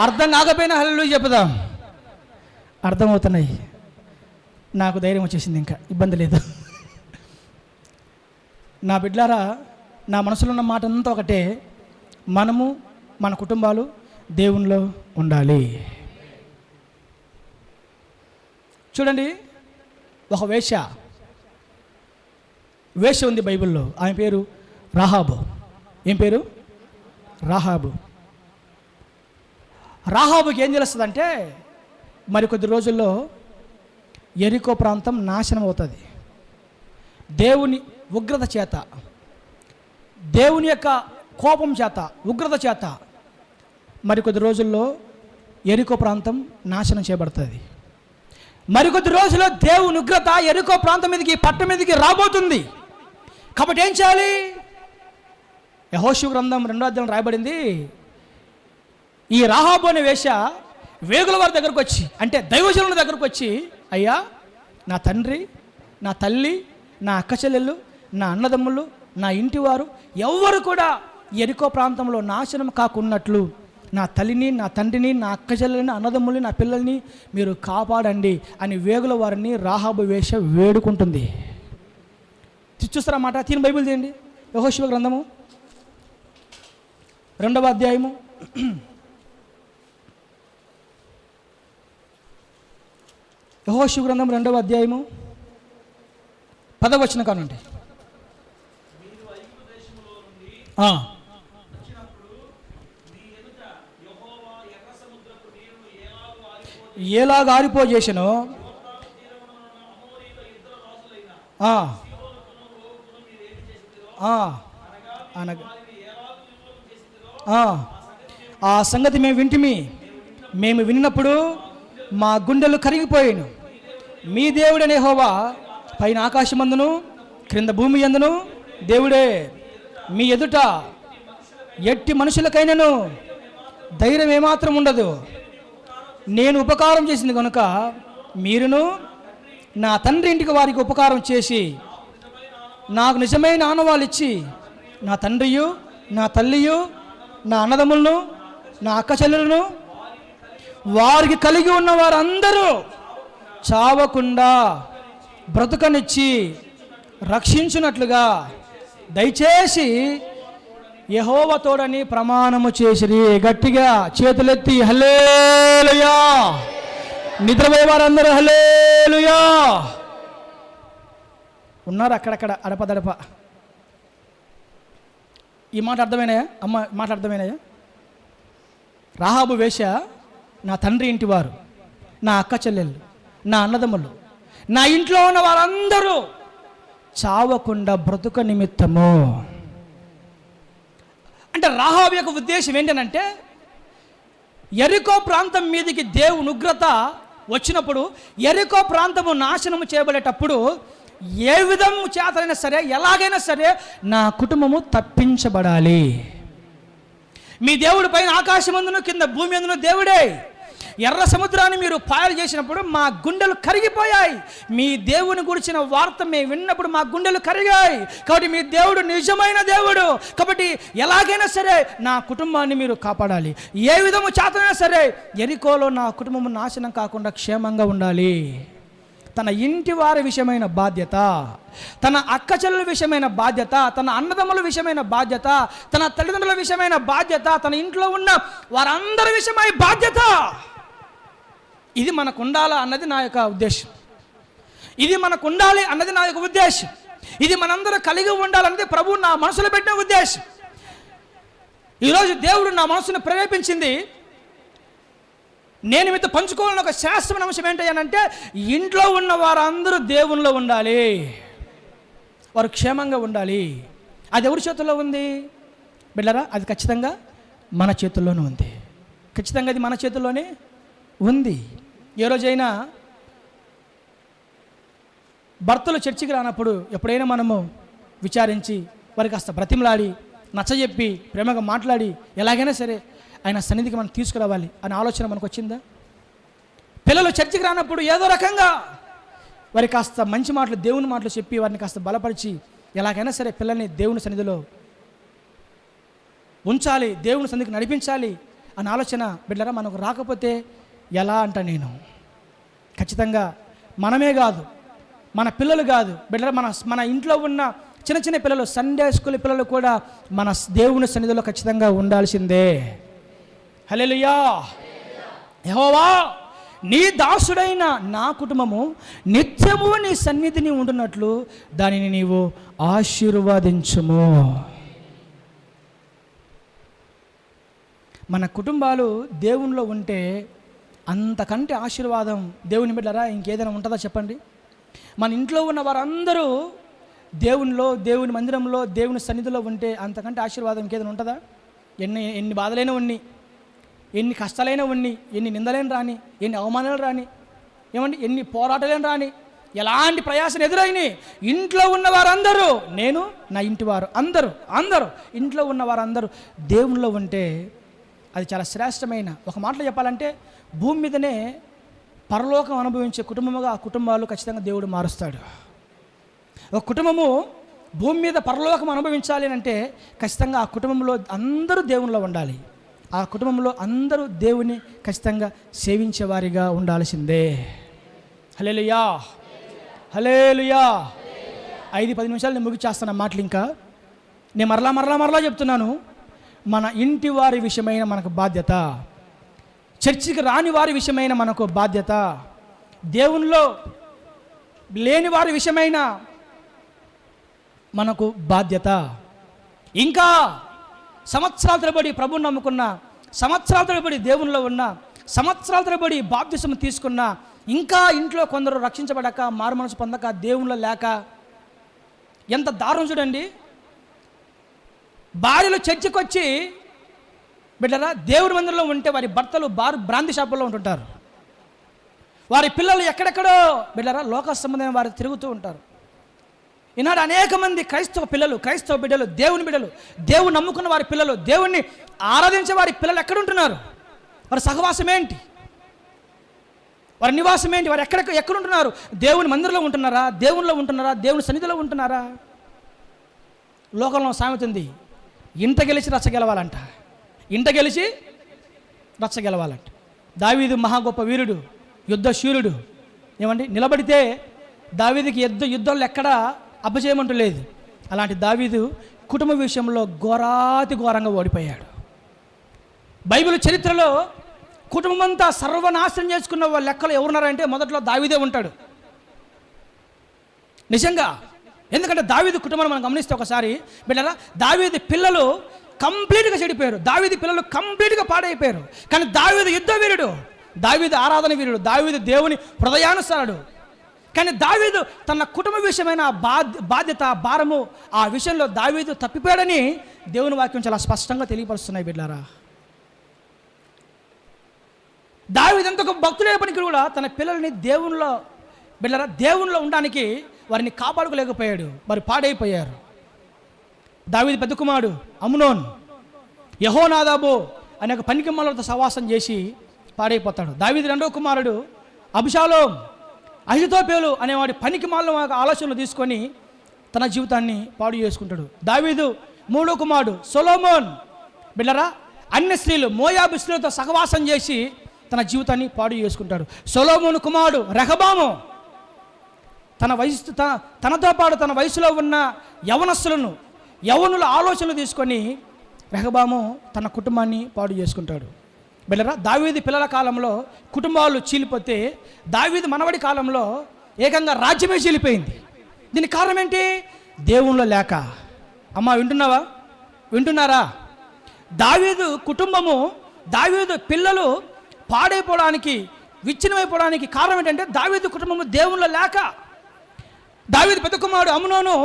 అర్థం కాకపోయినా హల్లెలూయా చెప్దాం. అర్థమవుతున్నాయి, నాకు ధైర్యం వచ్చేసింది, ఇంకా ఇబ్బంది లేదు. నా బిడ్డలారా, నా మనసులో ఉన్న మాట అంతా ఒకటే, మనము మన కుటుంబాలు దేవునిలో ఉండాలి. చూడండి, ఒక వేశ్య ఉంది బైబిల్లో. ఆమె పేరు రాహాబు. ఏం పేరు? రాహాబు. రాహాబుకి ఏం తెలుస్తుందంటే, మరికొద్ది రోజుల్లో యెరికో ప్రాంతం నాశనం అవుతుంది. దేవుని ఉగ్రత చేత, దేవుని యొక్క కోపం చేత, ఉగ్రత చేత మరికొద్ది రోజుల్లో యెరికో ప్రాంతం నాశనం చేయబడుతుంది. మరికొద్ది రోజుల్లో దేవుని ఉగ్రత యెరికో ప్రాంతం మీదకి, పట్టణం మీదకి రాబోతుంది. కాబట్టి ఏం చేయాలి? యెహోషువ గ్రంథం 2వ అధ్యాయం రాయబడింది, ఈ రాహాబు అనే వేశ్య వేగుల వారి దగ్గరకు వచ్చి, అంటే దైవజనుల దగ్గరకు వచ్చి, అయ్యా నా తండ్రి, నా తల్లి, నా అక్క చెల్లెళ్ళు, నా అన్నదమ్ములు, నా ఇంటివారు ఎవ్వరు కూడా యెరికో ప్రాంతంలో నాశనం కాకున్నట్లు నా తల్లిని, నా తండ్రిని, నా అక్క చెల్లెలని, అన్నదమ్ముల్ని, నా పిల్లల్ని మీరు కాపాడండి అని వేగుల వారిని రాహాబు వేశ్య వేడుకుంటుంది. చూస్తారా మాట? తీని బైబిల్ తీయండి, యెహోషువ గ్రంథము 2వ అధ్యాయము 2వ అధ్యాయము 10వ వచనం కానుండి. ఎలాగ ఆరిపోజేసను ఆ సంగతి మేము విన్నప్పుడు మా గుండెలు కరిగిపోయాను. మీ దేవుడనే యెహోవా పైన ఆకాశమందును క్రింద భూమి యందును దేవుడే. మీ ఎదుట ఎట్టి మనుషులకైనను ధైర్యం ఏమాత్రం ఉండదు. నేను ఉపకారం చేసింది కనుక మీరును నా తండ్రి ఇంటికి వారికి ఉపకారం చేసి నాకు నిజమైన ఆనవాళ్ళు ఇచ్చి నా తండ్రియు, నా తల్లియు, నా అన్నదమ్ములను, నా అక్క చెల్లెలను, వారికి కలిగి ఉన్న వారందరూ చావకుండా బ్రతుకనిచ్చి రక్షించున్నట్లుగా దయచేసి యెహోవా తోడని ప్రమాణము చేసిరి. గట్టిగా చేతులెత్తి హల్లెలూయా. నిద్రపోయే వారందరూ హల్లెలూయా. ఉన్నారు అక్కడక్కడ అడపదడప. ఈ మాట అర్థమైనాయా అమ్మ? మాట అర్థమైనాయా? రాహాబు వేశ్య నా తండ్రి ఇంటివారు, నా అక్క చెల్లెళ్ళు, నా అన్నదమ్ములు, నా ఇంట్లో ఉన్న వారందరూ చావకుండా బ్రతుక నిమిత్తము. అంటే రాహాబు యొక్క ఉద్దేశం ఏంటంటే, యెరికో ప్రాంతం మీదకి దేవుని ఉగ్రత వచ్చినప్పుడు, యెరికో ప్రాంతము నాశనము చేయబడేటప్పుడు ఏ విధము చేతనైనా సరే, ఎలాగైనా సరే నా కుటుంబము తప్పించబడాలి. మీ దేవుడి పైన ఆకాశమందును కింద భూమి అందును దేవుడే. ఎర్ర సముద్రాన్ని మీరు పాయలు చేసినప్పుడు మా గుండెలు కరిగిపోయాయి. మీ దేవుని గురించిన వార్త మేము విన్నప్పుడు మా గుండెలు కరిగాయి. కాబట్టి మీ దేవుడు నిజమైన దేవుడు. కాబట్టి ఎలాగైనా సరే నా కుటుంబాన్ని మీరు కాపాడాలి. ఏ విధము చేతనైనా సరే యెరికోలో నా కుటుంబం నాశనం కాకుండా క్షేమంగా ఉండాలి. తన ఇంటి వారి విషయమైన బాధ్యత, తన అక్క చెల్లెల విషయమైన బాధ్యత, తన అన్నదమ్ముల విషయమైన బాధ్యత, తన తల్లిదండ్రుల విషయమైన బాధ్యత, తన ఇంట్లో ఉన్న వారందరి విషయమై బాధ్యత. ఇది మనకు ఉండాలా అన్నది నా యొక్క ఉద్దేశం. ఇది మనకు ఉండాలి అన్నది నా యొక్క ఉద్దేశం. ఇది మనందరూ కలిగి ఉండాలన్నది ప్రభువు నా మనసులో పెట్టిన ఉద్దేశం. ఈరోజు దేవుడు నా మనసును ప్రేరేపించింది. నేను మీతో పంచుకోవాలని ఒక శాస్త్రమైన అంశం ఏంటంటే, ఇంట్లో ఉన్న వారందరూ దేవునిలో ఉండాలి, వారు క్షేమంగా ఉండాలి. అది ఎవరి చేతుల్లో ఉంది బిడ్డరా? అది ఖచ్చితంగా మన చేతుల్లోనే ఉంది. ఖచ్చితంగా అది మన చేతుల్లోనే ఉంది. ఏ రోజైనా భర్తలు చర్చికి రానప్పుడు ఎప్పుడైనా మనము విచారించి వారికి కాస్త బ్రతిమలాడి నచ్చజెప్పి ప్రేమగా మాట్లాడి ఎలాగైనా సరే ఆయన సన్నిధికి మనం తీసుకురావాలి అనే ఆలోచన మనకు వచ్చిందా? పిల్లలు చర్చికి రానప్పుడు ఏదో రకంగా వారికి కాస్త మంచి మాటలు, దేవుని మాటలు చెప్పి వారిని కాస్త బలపరిచి ఎలాగైనా సరే పిల్లల్ని దేవుని సన్నిధిలో ఉంచాలి, దేవుని సన్నిధికి నడిపించాలి అనే ఆలోచన బిడ్డరా మనకు రాకపోతే ఎలా అంట నేను? ఖచ్చితంగా మనమే కాదు, మన పిల్లలు కాదు బిడ్డరా, మన ఇంట్లో ఉన్న చిన్న చిన్న పిల్లలు, సండే స్కూల్ పిల్లలు కూడా మన దేవుని సన్నిధిలో ఖచ్చితంగా ఉండాల్సిందే. హల్లెలూయా. యెహోవా నీ దాసుడైన నా కుటుంబము నిత్యము నీ సన్నిధిని ఉంటున్నట్లు దానిని నీవు ఆశీర్వదించుము. మన కుటుంబాలు దేవునిలో ఉంటే అంతకంటే ఆశీర్వాదం దేవుని బిడ్డరా ఇంకేదైనా ఉంటుందా చెప్పండి? మన ఇంట్లో ఉన్న వారందరూ దేవుని మందిరంలో, దేవుని సన్నిధిలో ఉంటే అంతకంటే ఆశీర్వాదం ఇంకేదైనా ఉంటుందా? ఎన్ని బాధలైనా ఉన్ని, ఎన్ని కష్టాలైనా ఉన్ని, ఎన్ని నిందలైన రాని, ఎన్ని అవమానాలు రాని, ఏమండి ఎన్ని పోరాటాలైన రాని, ఎలాంటి ప్రయాసం ఎదురైనాయి, ఇంట్లో ఉన్న వారందరూ, నేను నా ఇంటి వారు అందరూ ఇంట్లో ఉన్న వారందరూ దేవునిలో ఉంటే అది చాలా శ్రేష్టమైన, ఒక మాటలో చెప్పాలంటే భూమి మీదనే పరలోకం అనుభవించే కుటుంబముగా ఆ కుటుంబాలు ఖచ్చితంగా దేవుడు మారుస్తాడు. ఒక కుటుంబము భూమి మీద పరలోకం అనుభవించాలి అంటే ఖచ్చితంగా ఆ కుటుంబంలో అందరూ దేవునిలో ఉండాలి. ఆ కుటుంబంలో అందరూ దేవుని ఖచ్చితంగా సేవించేవారిగా ఉండాల్సిందే. హల్లెలూయా, హల్లెలూయా. 5-10 నిమిషాలు నేను ముగిచేస్తాను మాటలు. ఇంకా నేను మరలా చెప్తున్నాను, మన ఇంటి వారి విషయమైన మనకు బాధ్యత, చర్చికి రాని వారి విషయమైన మనకు బాధ్యత, దేవునిలో లేని వారి విషయమైన మనకు బాధ్యత, ఇంకా సంవత్సరాల తరబడి ప్రభువుని నమ్ముకున్న, సంవత్సరాల తరబడి దేవునిలో ఉన్న, సంవత్సరాల తరబడి బాప్తిసం తీసుకున్న, ఇంకా ఇంట్లో కొందరు రక్షించబడక, మారు మనసు పొందక, దేవునిలో లేక, ఎంత దారుణం చూడండి. భార్యలు చర్చికి వచ్చి బిడ్డరా దేవుని మందిరంలో ఉంటే వారి భర్తలు బ్రాంతి షాపుల్లో ఉంటుంటారు. వారి పిల్లలు ఎక్కడెక్కడో బిడ్డరా లోక సంబంధమైన వారు తిరుగుతూ ఉంటారు. ఈనాడు అనేక మంది క్రైస్తవ బిడ్డలు, దేవుని బిడ్డలు, దేవుని నమ్ముకున్న వారి పిల్లలు, దేవుణ్ణి ఆరాధించే వారి పిల్లలు ఎక్కడుంటున్నారు? వారి సహవాసం ఏంటి? వారి నివాసం ఏంటి? వారు ఎక్కడుంటున్నారు? దేవుని మందిరంలో ఉంటున్నారా? దేవునిలో ఉంటున్నారా? దేవుని సన్నిధిలో ఉంటున్నారా? లోకంలో సామెత ఉంది, ఇంట గెలిచి రచ్చ గెలవాలంట. దావీదు మహా గొప్ప వీరుడు, యుద్ధ శూరుడు. ఏమండి, నిలబడితే దావీదుకి యుద్ధంలో ఎక్కడా అపజయమంటూ లేదు. అలాంటి దావీదు కుటుంబ విషయంలో ఘోరంగా ఓడిపోయాడు. బైబిల్ చరిత్రలో కుటుంబం అంతా సర్వనాశనం చేసుకున్న వాళ్ళ లెక్కలు ఎవరున్నారంటే మొదట్లో దావీదే ఉంటాడు. నిజంగా, ఎందుకంటే దావీదు కుటుంబాన్ని మనం గమనిస్తే ఒకసారి బిడ్డరా, దావీదు పిల్లలు కంప్లీట్గా చెడిపోయారు, దావీదు పిల్లలు కంప్లీట్గా పాడైపోయారు. కానీ దావీదు యుద్ధ వీరుడు, దావీదు ఆరాధన వీరుడు, దావీదు దేవుని హృదయానుసారుడు. కానీ దావీదు తన కుటుంబ విషయమైన బాధ్యత, భారము, ఆ విషయంలో దావీదు తప్పిపోయాడని దేవుని వాక్యం చాలా స్పష్టంగా తెలియపరుస్తున్నాయి. బిడ్డలారా, దావీదు ఎంత భక్తుడైనప్పటికీ కూడా తన పిల్లల్ని దేవునిలో ఉండడానికి వారిని కాపాడుకోలేకపోయాడు, వారు పాడైపోయారు. దావీదు పెద్ద కుమారుడు అమ్నోన్ యెహోనాదాబు అనే ఒక పనికిమాలతో సహవాసం చేసి పాడైపోతాడు. దావీదు రెండవ కుమారుడు అబ్షాలోం అహితోపేలు అనేవాడి పనికిమాల ఆలోచనలు తీసుకొని తన జీవితాన్ని పాడు చేసుకుంటాడు. దావీదు మూడో కుమారుడు సొలొమోన్ బిడ్డరా అన్ని స్త్రీలు, మోయాబు స్త్రీలతో సహవాసం చేసి తన జీవితాన్ని పాడు చేసుకుంటాడు. సొలొమోను కుమారుడు రెహబాము తనతో పాటు తన వయసులో ఉన్న యవనుల ఆలోచనలు తీసుకొని రెహబాము తన కుటుంబాన్ని పాడు చేసుకుంటాడు. బిడ్డరా, దావీదు పిల్లల కాలంలో కుటుంబాలు చీలిపోతే దావీదు మనవడి కాలంలో ఏకంగా రాజ్యమే చీలిపోయింది. దీనికి కారణం ఏంటి? దేవునిలో లేక. అమ్మా వింటున్నారా? దావీదు కుటుంబము, దావీదు పిల్లలు పాడైపోవడానికి, విచ్ఛిన్నమైపోవడానికి కారణం ఏంటంటే దావీదు కుటుంబము దేవునిలో లేక. దావీదు పెద్ద కుమారుడు అమ్నోను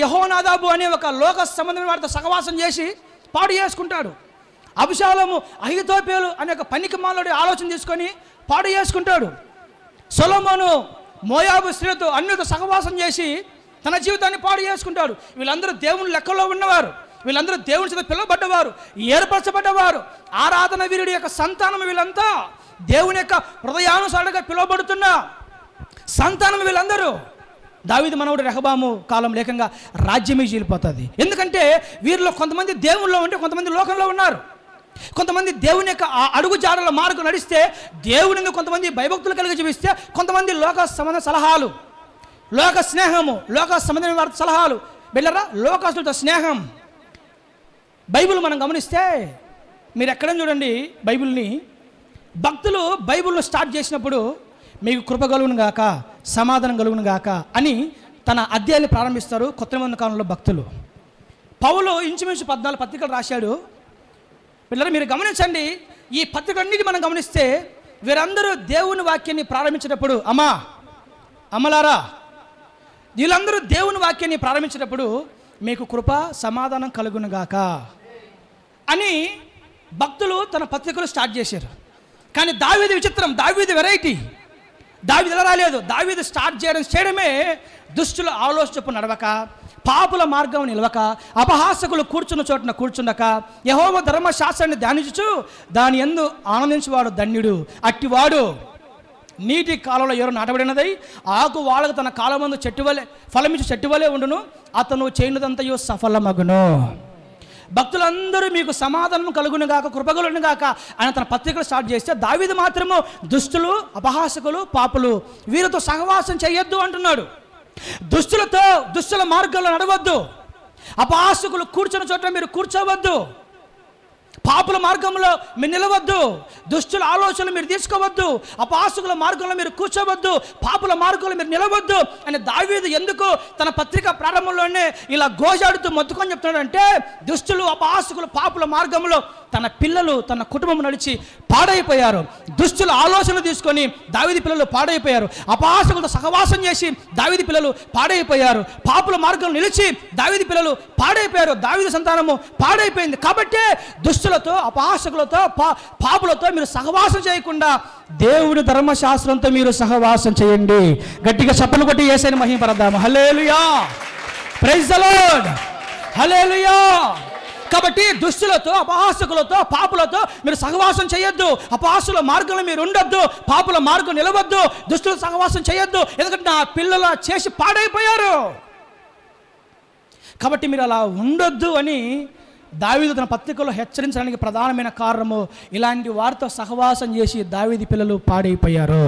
యెహోనాదాబు అనే ఒక లోక సంబంధమైన వారితో సహవాసం చేసి పాడు చేసుకుంటాడు. అబ్షాలోము అహితోపేలు అనే ఒక పనికిమాలుడి ఆలోచన తీసుకొని పాడు చేసుకుంటాడు. సొలొమోను మోయాబు స్త్రీలతో అన్నితో సహవాసం చేసి తన జీవితాన్ని పాడు చేసుకుంటాడు. వీళ్ళందరూ దేవుని లెక్కలో ఉన్నవారు, వీళ్ళందరూ దేవుని చేత పిలువబడ్డవారు, ఏర్పరచబడ్డవారు, ఆరాధన వీరుడి యొక్క సంతానం. వీళ్ళంతా దేవుని యొక్క హృదయానుసారుగా పిలువబడుతున్న సంతానం వీళ్ళందరూ. దావీదు మనవడు రెహబాము కాలం లేకంగా రాజ్యమే చీలిపోతుంది. ఎందుకంటే వీరిలో కొంతమంది దేవుల్లో ఉంటే కొంతమంది లోకంలో ఉన్నారు. కొంతమంది దేవుని యొక్క అడుగు జాడల మార్గం నడిస్తే దేవుని కొంతమంది భయభక్తులు కలిగి జీవిస్తే కొంతమంది లోక సంబంధ సలహాలు, లోక స్నేహము, లోక సంబంధమైన వారి సలహాలు. బిడ్డరా, లోకస్తులతో స్నేహం. బైబిల్ మనం గమనిస్తే మీరు ఎక్కడ చూడండి, బైబిల్ని భక్తులు బైబిల్ను స్టార్ట్ చేసినప్పుడు మీకు కృప కలుగును గాక, సమాధానం కలుగును గాక అని తన అధ్యాయాన్ని ప్రారంభిస్తారు. కొత్త నిబంధన కాలంలో భక్తులు. పౌలు ఇంచుమించు 14 పత్రికలు రాశాడు. పిల్లలు మీరు గమనించండి, ఈ పత్రికలన్నిటి మనం గమనిస్తే వీరందరూ దేవుని వాక్యాన్ని ప్రారంభించేటప్పుడు అమ్మలారా, వీళ్ళందరూ దేవుని వాక్యాన్ని ప్రారంభించినప్పుడు మీకు కృప సమాధానం కలుగునుగాక అని భక్తులు తన పత్రికలు స్టార్ట్ చేశారు. కానీ దావీదు విచిత్రం, దావీదు వెరైటీ. దావీదు ఎలా రాలేదు? దావీదు స్టార్ట్ చేయడమే దుష్టుల ఆలోచన చొప్పున నడవక, పాపుల మార్గం నిలవక, అపహాసకులు కూర్చున్న చోటున కూర్చుండక, యెహోవా ధర్మశాస్త్రాన్ని ధ్యానించుచు దాని యందు ఆనందించువాడు ధన్యుడు. అట్టివాడు నీటి కాలంలో ఎవరు నాటబడినదై ఆకు వాళ్ళకు తన కాలమందు చెట్టు వలె ఫలమిచ్చు చెట్టు వలె ఉండును, అతను చేయనిదంతయు సఫలమగును. భక్తులందరూ మీకు సమాధానం కలుగును గాక, కృపగలును గాక ఆయన తన పత్రికలు స్టార్ట్ చేస్తే, దావీదు మాత్రము దుష్టులు, అపహాసకులు, పాపులు వీరితో సహవాసం చేయొద్దు అంటున్నాడు. దుష్టుల మార్గంలో నడవద్దు, అపహాసకులు కూర్చున్న చోట మీరు కూర్చోవద్దు, పాపుల మార్గంలో మీరు నిలవద్దు, దుష్టుల ఆలోచనలు మీరు తీసుకోవద్దు, అపహాసకుల మార్గంలో మీరు కూర్చోవద్దు, పాపుల మార్గంలో మీరు నిలవద్దు అని దావీదు ఎందుకు తన పత్రిక ప్రారంభంలోనే ఇలా గోజాడుతూ మొత్తుకొని చెప్తున్నాడు అంటే, దుష్టులు, అపహాసకులు, పాపుల మార్గంలో తన పిల్లలు, తన కుటుంబం నడిచి పాడైపోయారు. దుష్టుల ఆలోచనలు తీసుకొని దావీదు పిల్లలు పాడైపోయారు. అపహాసకులతో సహవాసం చేసి దావీదు పిల్లలు పాడైపోయారు. పాపుల మార్గంలో నిలిచి దావీదు పిల్లలు పాడైపోయారు. దావీదు సంతానము పాడైపోయింది. కాబట్టే దుష్టులతో, అపహాసకులతో, పాపులతో మీరు సహవాసం చేయకుండా దేవుని ధర్మశాస్త్రంతో మీరు సహవాసం చేయండి. గట్టిగా చప్పలు కొట్టి యేసయ్యను మహిమపరదాము. హల్లెలూయా, ప్రైజ్ ది లార్డ్, హల్లెలూయా. కాబట్టి దుష్టులతో, అపహాసకులతో, పాపులతో మీరు సహవాసం చేయొద్దు. అపహాసుల మార్గంలో మీరు ఉండొద్దు, పాపుల మార్గం నిలవద్దు, దుష్టుల సహవాసం చేయొద్దు. ఎందుకంటే నా పిల్లలు చేసి పాడైపోయారు. కాబట్టి మీరు అలా ఉండొద్దు అని దావీదు తన పత్రికలో హెచ్చరించడానికి ప్రధానమైన కారణము, ఇలాంటి వారితో సహవాసం చేసి దావీదు పిల్లలు పాడైపోయారు.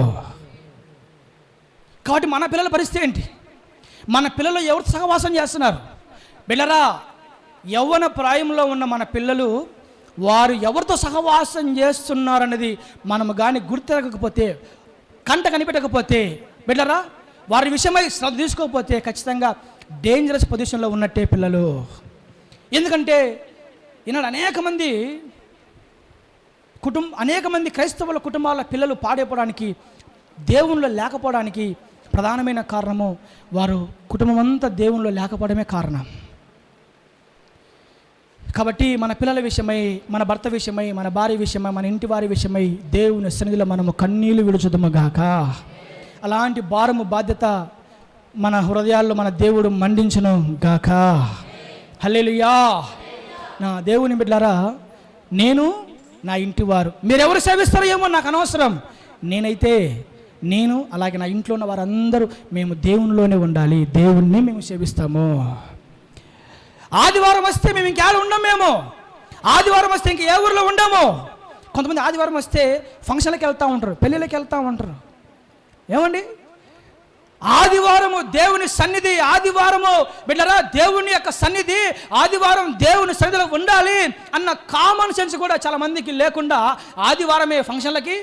కాబట్టి మన పిల్లల పరిస్థితి ఏంటి? మన పిల్లలు ఎవరితో సహవాసం చేస్తున్నారు? బిడ్డరా, యవ్వన ప్రాయంలో ఉన్న మన పిల్లలు వారు ఎవరితో సహవాసం చేస్తున్నారనేది మనము కానీ గుర్తిరగకపోతే, కంట కనిపెట్టకపోతే, బిడ్డరా వారి విషయమై శ్రద్ధ తీసుకోకపోతే ఖచ్చితంగా డేంజరస్ పొజిషన్లో ఉన్నట్టే పిల్లలు. ఎందుకంటే ఈనాడు అనేక మంది క్రైస్తవుల కుటుంబాల పిల్లలు పాడైపోవడానికి, దేవునిలో లేకపోవడానికి ప్రధానమైన కారణము వారు కుటుంబం అంతా దేవునిలో లేకపోవడమే కారణం. కాబట్టి మన పిల్లల విషయమై, మన భర్త విషయమై, మన భార్య విషయమై, మన ఇంటి వారి విషయమై దేవుని సన్నిధిలో మనము కన్నీళ్లు విడుచుదము గాక. అలాంటి భారము, బాధ్యత మన హృదయాల్లో మన దేవుడు మండించును గాక. హల్లెలూయా. నా దేవుని బిడ్డలారా, నేను, నా ఇంటి వారు, మీరెవరు సేవిస్తారో ఏమో నాకు అనవసరం, నేను అలాగే నా ఇంట్లో ఉన్న వారందరూ మేము దేవునిలోనే ఉండాలి, దేవుణ్ణి మేము సేవిస్తాము. ఆదివారం వస్తే మేము ఇంకేడ ఉండం, మేము ఆదివారం వస్తే ఇంక ఏ ఊరిలో ఉండము. కొంతమంది ఆదివారం వస్తే ఫంక్షన్లకు వెళ్తూ ఉంటారు, పెళ్ళిళ్ళకి వెళ్తూ ఉంటారు. ఏమండి, ఆదివారము దేవుని సన్నిధి, ఆదివారము బిడ్డరా దేవుని యొక్క సన్నిధి, ఆదివారం దేవుని సన్నిధిలో ఉండాలి అన్న కామన్ సెన్స్ కూడా చాలా మందికి లేకుండా ఆదివారమే ఫంక్షన్లకి,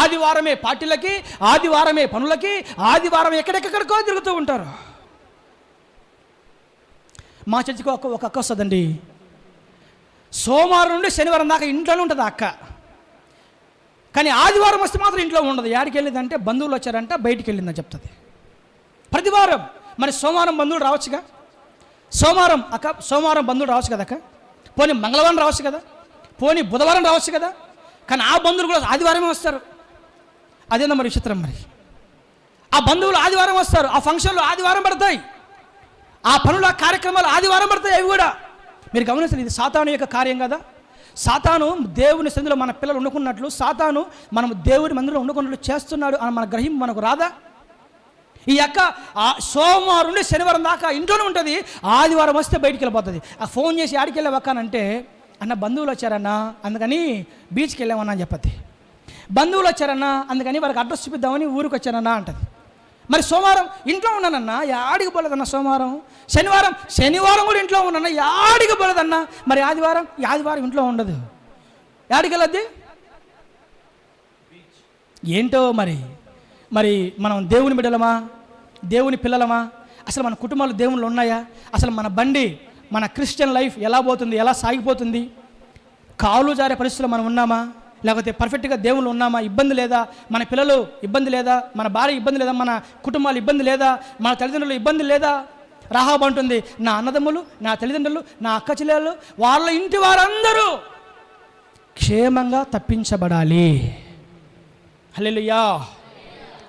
ఆదివారమే పార్టీలకి, ఆదివారమే పనులకి, ఆదివారం ఎక్కడెక్కడికో తిరుగుతూ ఉంటారు. మా చర్చికి ఒక అక్క వస్తుందండి, సోమవారం నుండి శనివారం దాకా ఇంట్లోనే ఉంటుంది అక్క. కానీ ఆదివారం వస్తే మాత్రం ఇంట్లో ఉండదు. యాడికి వెళ్ళిందంటే బంధువులు వచ్చారంట, బయటికి వెళ్ళిందని చెప్తుంది ప్రతి వారం. మరి సోమవారం బంధువులు రావచ్చుగా, సోమవారం బంధువులు రావచ్చు కదా అక్క, పోనీ మంగళవారం రావచ్చు కదా, పోనీ బుధవారం రావచ్చు కదా. కానీ ఆ బంధువులు కూడా ఆదివారమే వస్తారు. అదేందో మరి విచిత్రం. మరి ఆ బంధువులు ఆదివారం వస్తారు, ఆ ఫంక్షన్లు ఆదివారం పడతాయి, ఆ పనులు, ఆ కార్యక్రమాలు ఆదివారం పడతాయి. అవి కూడా మీరు గమనించండి, ఇది సాతాను యొక్క కార్యం కదా. సాతాను దేవుని సన్నిధిలో మన పిల్లలు వండుకున్నట్లు, సాతాను మనం దేవుని మందిలో వండుకున్నట్లు చేస్తున్నాడు అని మన గ్రహింపు మనకు రాదా? ఈ అక్క సోమవారం నుండి శనివారం దాకా ఇంట్లోనే ఉంటుంది, ఆదివారం వస్తే బయటికి వెళ్ళిపోతుంది. ఆ ఫోన్ చేసి ఆడికి వెళ్ళావక్కనంటే, అన్న బంధువులు వచ్చారన్నా అందుకని బీచ్కి వెళ్ళామన్నా అని చెప్పద్ది. బంధువులు వచ్చారన్నా అందుకని వాళ్ళకి అడ్రస్ చూపిద్దామని ఊరికి వచ్చానన్నా అంటది. మరి సోమవారం ఇంట్లో ఉన్నానన్నా, యాడికి పోలేదన్నా. శనివారం కూడా ఇంట్లో ఉన్నానన్నా, యాడికి పోలేదన్నా. మరి ఆదివారం ఇంట్లో ఉండదు, యాడికి వెళ్ళద్ది ఏంటో. మరి మనం దేవుని బిడ్డలమా, దేవుని పిల్లలమా? అసలు మన కుటుంబాలు దేవుళ్ళు ఉన్నాయా? అసలు మన బండి, మన క్రిస్టియన్ లైఫ్ ఎలా పోతుంది, ఎలా సాగిపోతుంది? కాలు జారే పరిస్థితుల్లో మనం ఉన్నామా? లేకపోతే పర్ఫెక్ట్గా దేవుళ్ళు ఉన్నామా, ఇబ్బంది లేదా, మన పిల్లలు ఇబ్బంది లేదా, మన భార్య ఇబ్బంది లేదా, మన కుటుంబాలు ఇబ్బంది లేదా, మన తల్లిదండ్రులు ఇబ్బంది లేదా. రాహాబు అంటుంది, నా అన్నదమ్ములు, నా తల్లిదండ్రులు, నా అక్క చెల్లెళ్ళు, వాళ్ళ ఇంటి వారందరూ క్షేమంగా తప్పించబడాలి. హల్లెలూయా,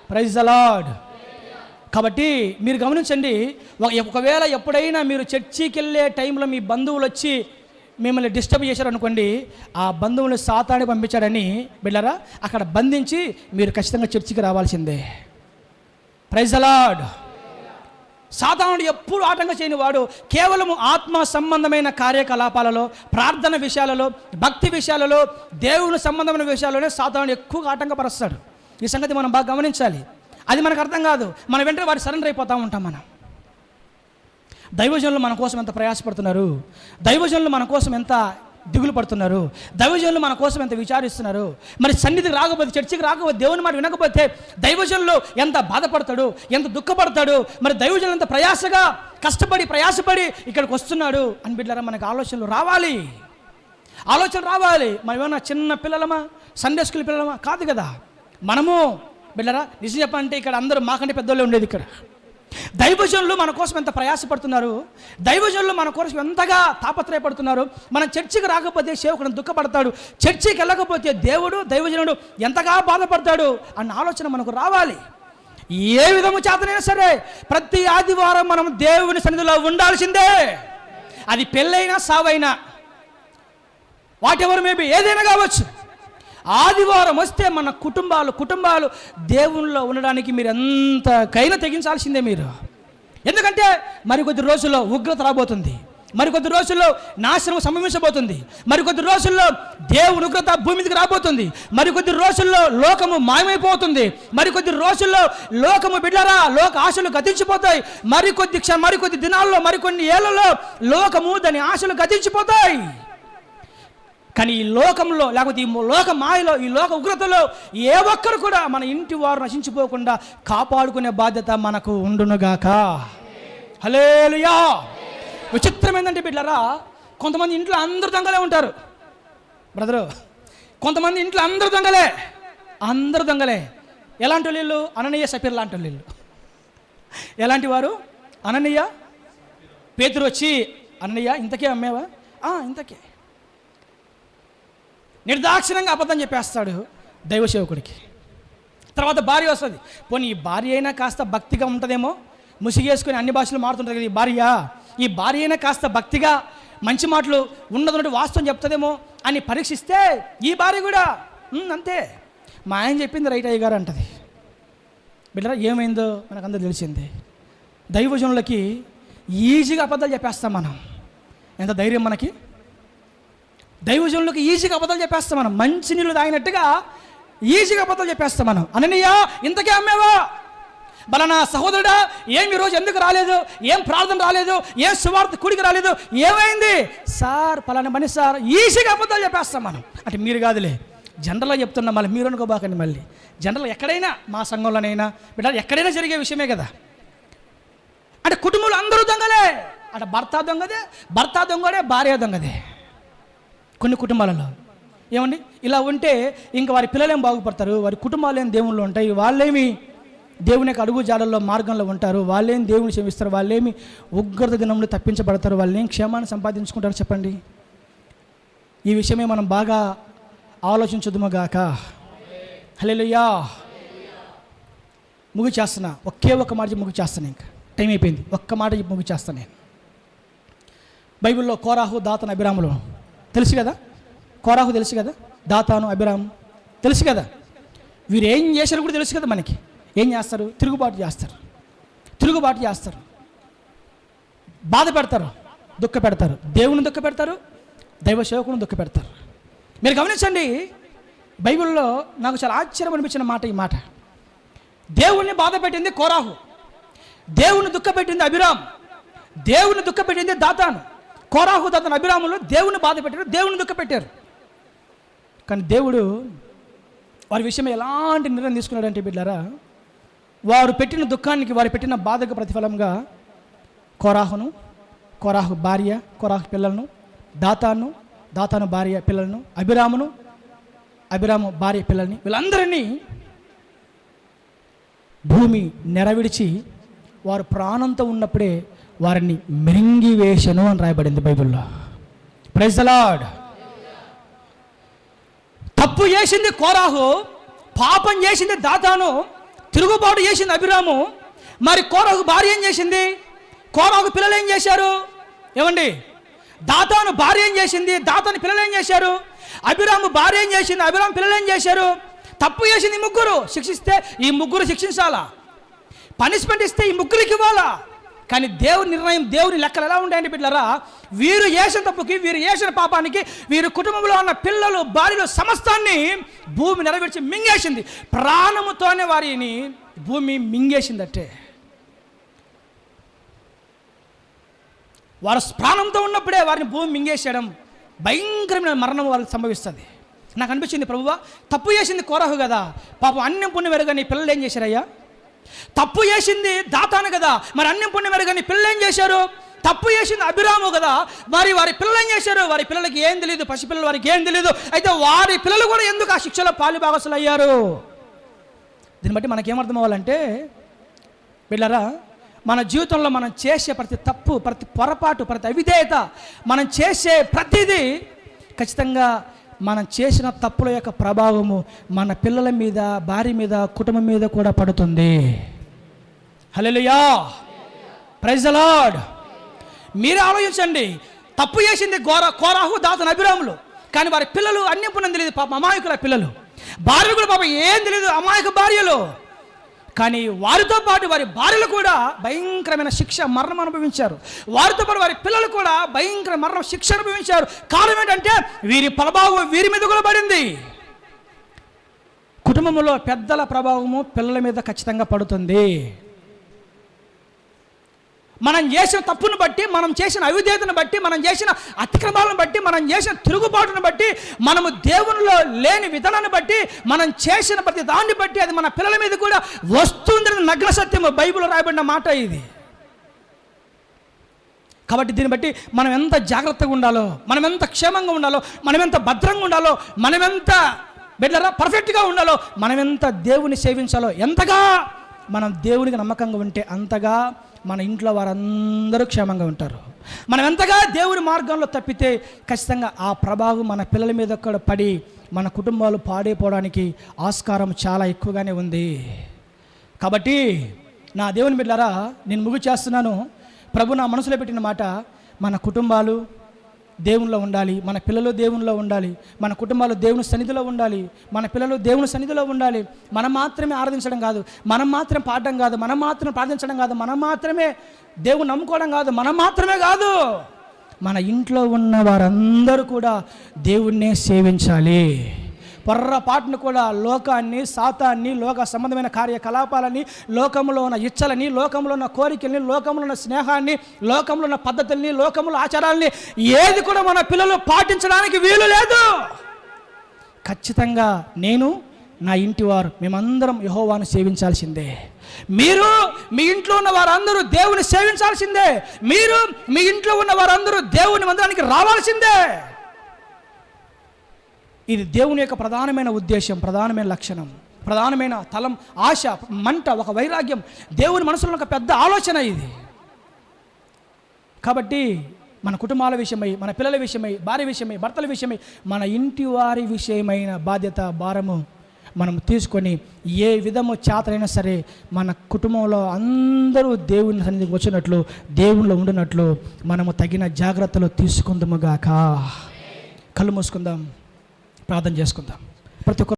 ప్రైజ్ ది లార్డ్. కాబట్టి మీరు గమనించండి, ఒకవేళ ఎప్పుడైనా మీరు చర్చికి వెళ్ళే టైంలో మీ బంధువులు వచ్చి మిమ్మల్ని డిస్టర్బ్ చేశారనుకోండి, ఆ బంధువులు సాతాను పంపించాడని బిడ్డలారా అక్కడ బంధించి మీరు ఖచ్చితంగా చర్చికి రావాల్సిందే. Praise the Lord. సాతానుడు ఎప్పుడు ఆటంకం చేయని వాడు. కేవలం ఆత్మ సంబంధమైన కార్యకలాపాలలో, ప్రార్థన విషయాలలో, భక్తి విషయాలలో, దేవుని సంబంధమైన విషయాల్లోనే సాతానుడు ఎక్కువగా ఆటంకపరుస్తాడు. ఈ సంగతి మనం బాగా గమనించాలి. అది మనకు అర్థం కాదు. మనం వెంటనే వాడు సరెండర్ అయిపోతూ ఉంటాం. మనం దైవజనులు మన కోసం ఎంత ప్రయాసపడుతున్నారు, దైవజనులు మన కోసం ఎంత దిగులు పడుతున్నారు, దైవజనులు మన కోసం ఎంత విచారిస్తున్నారు. మరి సన్నిధికి రాకపోతే, చర్చికి రాకపోతే, దేవుని మాట వినకపోతే దైవజనులు ఎంత బాధపడతాడు, ఎంత దుఃఖపడతాడు. మరి దైవజనులు ఎంత ప్రయాసపడి ఇక్కడికి వస్తున్నాడు అని బిడ్డలారా మనకు ఆలోచనలు రావాలి. మనం ఏమన్నా చిన్న పిల్లలమా, సండే స్కూల్ పిల్లలమా కాదు కదా. మనము బిడ్డరా నిజం చెప్పాలంటే ఇక్కడ అందరూ మాకంటే పెద్దోళ్ళే ఉండేది. ఇక్కడ దైవజనులు మన కోసం ఎంత ప్రయాసపడుతున్నారు, దైవజనులు మన కోసం ఎంతగా తాపత్రయపడుతున్నారు. మనం చర్చికి రాకపోతే సేవకుడు దుఃఖపడతాడు, చర్చికి వెళ్ళకపోతే దేవుడు, దైవజనుడు ఎంతగా బాధపడతాడు అన్న ఆలోచన మనకు రావాలి. ఏ విధము చేతనైనా సరే ప్రతి ఆదివారం మనం దేవుని సన్నిధిలో ఉండాల్సిందే. అది పెళ్ళైనా సావైనా, వాట్ ఎవర్ మేబీ, ఏదైనా కావచ్చు. ఆదివారం వస్తే మన కుటుంబాలు దేవునిలో ఉండడానికి మీరు ఎంతకైనా తెగించాల్సిందే మీరు. ఎందుకంటే మరికొద్ది రోజుల్లో ఉగ్రత రాబోతుంది, మరికొద్ది రోజుల్లో నాశనం సంభవించబోతుంది, మరికొద్ది రోజుల్లో దేవుని ఉగ్రత భూమి మీదకి రాబోతుంది, మరికొద్ది రోజుల్లో లోకము మాయమైపోతుంది, మరికొద్ది రోజుల్లో లోకము బిడ్డరా లోక ఆశలు గతించిపోతాయి, మరికొద్ది దినాల్లో, మరికొన్ని ఏళ్లలో లోకము దాని ఆశలు గతించిపోతాయి. కానీ ఈ లోకంలో, లేకపోతే ఈ లోక మాయలో, ఈ లోక ఉగ్రతలో ఏ ఒక్కరు కూడా మన ఇంటి వారు నశించిపోకుండా కాపాడుకునే బాధ్యత మనకు ఉండునుగాక. హల్లెలూయా. విచిత్రం ఏంటంటే బిడ్డలారా, కొంతమంది ఇంట్లో అందరూ దొంగలే ఉంటారు బ్రదరు. కొంతమంది ఇంట్లో అందరూ దొంగలే. ఎలాంటి వీళ్ళు? అననీయ సఫీర్ లాంటి వీళ్ళు. ఎలాంటి వారు? అననీయ పేతురు వచ్చి, అననీయ ఇంతకే అమ్మేవా? ఇంతకే. నిర్దాక్షిణంగా అబద్ధం చెప్పేస్తాడు దైవ సేవకుడికి. తర్వాత భార్య వస్తుంది. పోనీ ఈ భార్య అయినా కాస్త భక్తిగా ఉంటుందేమో, ముసిగేసుకొని అన్ని భాషలు మారుతుంటుంది కదా ఈ భార్య అయినా కాస్త భక్తిగా మంచి మాటలు ఉన్నటువంటి వాస్తవం చెప్తుందేమో అని పరీక్షిస్తే ఈ భార్య కూడా అంతే, మా ఆయన చెప్పింది రైట్ అయ్య గారు అంటది. బిడ్డరా ఏమైందో మనకందరూ తెలిసింది. దైవజనులకి ఈజీగా అబద్ధాలు చెప్పేస్తాం మనం. ఎంత ధైర్యం మనకి! దైవజనులకు ఈజీగా అబద్ధాలు చెప్పేస్తాం మనం. మంచి నీళ్ళు తాగినట్టుగా ఈజీగా అబద్ధాలు చెప్పేస్తాం మనం. అననీయ ఇంతకే అమ్మేవా? బలనా సహోదరుడా ఏం ఈరోజు ఎందుకు రాలేదు, ఏం ప్రార్థన రాలేదు, ఏం సువార్త కూడికి రాలేదు, ఏమైంది సార్? పలానా పని సార్. ఈజీగా అబద్ధాలు చెప్పేస్తాం మనం. అంటే మీరు కాదులే, జనరల్గా చెప్తున్నాం. మళ్ళీ మీరు అనుకోబాకండి. మళ్ళీ జనరల్ ఎక్కడైనా, మా సంఘంలోనైనా బిడ్డ ఎక్కడైనా జరిగే విషయమే కదా. అంటే కుటుంబంలో అందరూ దొంగలే. అంటే భర్త దొంగడే, భార్య దొంగదే. కొన్ని కుటుంబాలలో ఏమండి ఇలా ఉంటే ఇంకా వారి పిల్లలేం బాగుపడతారు, వారి కుటుంబాలు ఏం దేవుళ్ళు ఉంటాయి, వాళ్ళేమి దేవుని యొక్క అడుగు జాడల్లో మార్గంలో ఉంటారు, వాళ్ళేం దేవుని క్షమిస్తారు, వాళ్ళేమి ఉగ్రత దినంలో తప్పించబడతారు, వాళ్ళేం క్షేమాన్ని సంపాదించుకుంటారు చెప్పండి. ఈ విషయమే మనం బాగా ఆలోచించుదుముగాక. హల్లెలూయా. ముగిచేస్తున్నా, ఒకే ఒక్క మాట ముగిచేస్తాను. ఇంకా టైం అయిపోయింది. ఒక్క మాట ముగిచేస్తాను నేను. బైబిల్లో కోరాహు, దాతాను, అబీరాములు తెలుసు కదా. కోరాహు తెలుసు కదా, దాతాను, అబీరాము తెలుసు కదా. వీరు ఏం చేశారు కూడా తెలుసు కదా మనకి. ఏం చేస్తారు? తిరుగుబాటు చేస్తారు, బాధ పెడతారు, దుఃఖ పెడతారు, దేవుని దుఃఖ పెడతారు, దైవ సేవకుని దుఃఖ పెడతారు. మీరు గమనించండి, బైబిల్లో నాకు చాలా ఆశ్చర్యం అనిపించిన మాట ఈ మాట. దేవుణ్ణి బాధ పెట్టింది కోరాహు, దేవుని దుఃఖ పెట్టింది అబీరాము, దేవుని దుఃఖ పెట్టింది దాతాను. కోరాహు, దాతాను, అబీరాములు దేవుని బాధ పెట్టారు, దేవుని దుఃఖ పెట్టారు. కానీ దేవుడు వారి విషయం ఎలాంటి నిర్ణయం తీసుకున్నాడంటే బిడ్డారా, వారు పెట్టిన దుఃఖానికి, వారు పెట్టిన బాధకు ప్రతిఫలంగా కోరాహు భార్య, కోరాహు పిల్లలను, దాతాను భార్య పిల్లలను, అబీరామును అభిరాము భార్య పిల్లల్ని వీళ్ళందరినీ భూమి నెరవిడిచి వారు ప్రాణంతో ఉన్నప్పుడే వారిని మింగివేశను అని రాయబడింది బైబిల్లో. Praise the Lord. తప్పు చేసింది కోరాహు, పాపం చేసింది దాతాను, తిరుగుబాటు చేసింది అభిరాము. మరి కోరాహు భార్య ఏం చేసింది? కోరాహు పిల్లలు ఏం చేశారు? ఏమండి, దాతాను భార్య ఏం చేసింది? దాతాను పిల్లలు ఏం చేశారు? అభిరాము భార్య ఏం చేసింది? అభిరాము పిల్లలు ఏం చేశారు? తప్పు చేసింది ముగ్గురు. శిక్షిస్తే ఈ ముగ్గురు శిక్షించాలా, పనిష్మెంట్ ఇస్తే ఈ ముగ్గురికి ఇవ్వాలా. కానీ దేవుని నిర్ణయం, దేవుని లెక్కలు ఎలా ఉంటాయండి బిడ్డలారా? వీరు చేసిన తప్పుకి, వీరు చేసిన పాపానికి, వీరి కుటుంబంలో ఉన్న పిల్లలు, భార్యలు సమస్తాన్ని భూమి నెరవేర్చి మింగేసింది. ప్రాణముతోనే వారిని భూమి మింగేసిందట్టే. వారు ప్రాణంతో ఉన్నప్పుడే వారిని భూమి మింగేసేయడం, భయంకరమైన మరణం వారికి సంభవిస్తుంది. నాకు అనిపించింది, ప్రభువా తప్పు చేసింది కోరాహు కదా, పాపం అన్నం పుణ్యం వెరుగా నీ పిల్లలు ఏం చేశారయ్యా? తప్పు చేసింది దాతాను కదా, మరి అన్నం పుణ్యం వెరుగా నీ పిల్లలు ఏం చేశారు? తప్పు చేసింది అభిరాము కదా, మరి వారి పిల్లలు ఏం చేశారు? వారి పిల్లలకి ఏం తెలియదు, పసిపిల్లలు వారికి ఏం తెలియదు. అయితే వారి పిల్లలు కూడా ఎందుకు ఆ శిక్షలో పాలుభాగస్తులు అయ్యారు? దీన్ని బట్టి మనకేమర్థం అవ్వాలంటే బిడ్డలారా, మన జీవితంలో మనం చేసే ప్రతి తప్పు, ప్రతి పొరపాటు, ప్రతి అవిధేయత, మనం చేసే ప్రతిదీ ఖచ్చితంగా మనం చేసిన తప్పుల యొక్క ప్రభావము మన పిల్లల మీద, భార్య మీద, కుటుంబం మీద కూడా పడుతుంది. హల్లెలూయా, ప్రైజ్ ది లార్డ్. మీరే ఆలోచించండి, తప్పు చేసింది కోరాహు, దాతాను, అభిరాములు. కానీ వారి పిల్లలు అన్యం పుణ్యం తెలియదు, పాప అమాయకుల పిల్లలు. భార్యలు కూడా పాప ఏం తెలియదు, అమాయక భార్యలు. కానీ వారితో పాటు వారి భార్యలు కూడా భయంకరమైన శిక్ష, మరణం అనుభవించారు. వారితో పాటు వారి పిల్లలు కూడా భయంకర మరణం, శిక్ష అనుభవించారు. కారణం ఏంటంటే వీరి ప్రభావం వీరి మీద కూడా పడింది. కుటుంబంలో పెద్దల ప్రభావము పిల్లల మీద ఖచ్చితంగా పడుతుంది. మనం చేసిన తప్పును బట్టి, మనం చేసిన అవిధేయతను బట్టి, మనం చేసిన అతిక్రమాలను బట్టి, మనం చేసిన తిరుగుబాటును బట్టి, మనము దేవునిలో లేని విధానాన్ని బట్టి, మనం చేసిన ప్రతి దాన్ని బట్టి అది మన పిల్లల మీద కూడా వస్తుందని నగ్న సత్యము, బైబిల్లో రాయబడిన మాట ఇది. కాబట్టి దీన్ని బట్టి మనం ఎంత జాగ్రత్తగా ఉండాలో, మనం ఎంత క్షేమంగా ఉండాలో, మనం ఎంత భద్రంగా ఉండాలో, మనం ఎంత బిడ్డలారా పర్ఫెక్ట్గా ఉండాలో, మనం ఎంత దేవుని సేవించాలో, ఎంతగా మనం దేవునికి నమ్మకంగా ఉంటే అంతగా మన ఇంట్లో వారందరూ క్షేమంగా ఉంటారు. మనం ఎంతగా దేవుని మార్గంలో తప్పితే ఖచ్చితంగా ఆ ప్రభావం మన పిల్లల మీద కూడా పడి మన కుటుంబాలు పాడైపోవడానికి ఆస్కారం చాలా ఎక్కువగానే ఉంది. కాబట్టి నా దేవుని బిడ్డలారా, నేను ముగి చేస్తున్నాను. ప్రభు నా మనసులో పెట్టిన మాట, మన కుటుంబాలు దేవునిలో ఉండాలి, మన పిల్లలు దేవునిలో ఉండాలి, మన కుటుంబాలు దేవుని సన్నిధిలో ఉండాలి, మన పిల్లలు దేవుని సన్నిధిలో ఉండాలి. మనం మాత్రమే ఆరాధించడం కాదు, మనం మాత్రం పాడడం కాదు, మనం మాత్రం ప్రార్థించడం కాదు, మనం మాత్రమే దేవుని నమ్ముకోవడం కాదు, మనం మాత్రమే కాదు, మన ఇంట్లో ఉన్న వారందరూ కూడా దేవుణ్ణే సేవించాలి. పొర్రపాటును కూడా లోకాన్ని, సాతాన్ని, లోక సంబంధమైన కార్యకలాపాలని, లోకంలో ఉన్న ఇచ్చలని, లోకంలో ఉన్న కోరికల్ని, లోకంలో ఉన్న స్నేహాన్ని, లోకంలో ఉన్న పద్ధతుల్ని, లోకంలో ఆచారాలని ఏది కూడా మన పిల్లలు పాటించడానికి వీలు లేదు. ఖచ్చితంగా నేను, నా ఇంటి వారు, మేమందరం యెహోవాను సేవించాల్సిందే. మీరు మీ ఇంట్లో ఉన్న వారందరూ దేవుని సేవించాల్సిందే. మీరు మీ ఇంట్లో ఉన్న వారందరూ దేవుని మందిరానికి రావాల్సిందే. ఇది దేవుని యొక్క ప్రధానమైన ఉద్దేశం, ప్రధానమైన లక్షణం, ప్రధానమైన తలం, ఆశ, మంట, ఒక వైరాగ్యం, దేవుని మనసులో ఒక పెద్ద ఆలోచన ఇది. కాబట్టి మన కుటుంబాల విషయమై, మన పిల్లల విషయమై, భార్య విషయమై, భర్తల విషయమై, మన ఇంటి వారి విషయమైన బాధ్యత, భారము మనం తీసుకొని ఏ విధము చేతనైనా సరే మన కుటుంబంలో అందరూ దేవుని సన్నిధికి వచ్చినట్లు, దేవునిలో ఉండినట్లు మనము తగిన జాగ్రత్తలు తీసుకుందాముగాక. కళ్ళు మూసుకుందాం, ప్రార్థన చేసుకుందాం. ప్రతి ఒక్క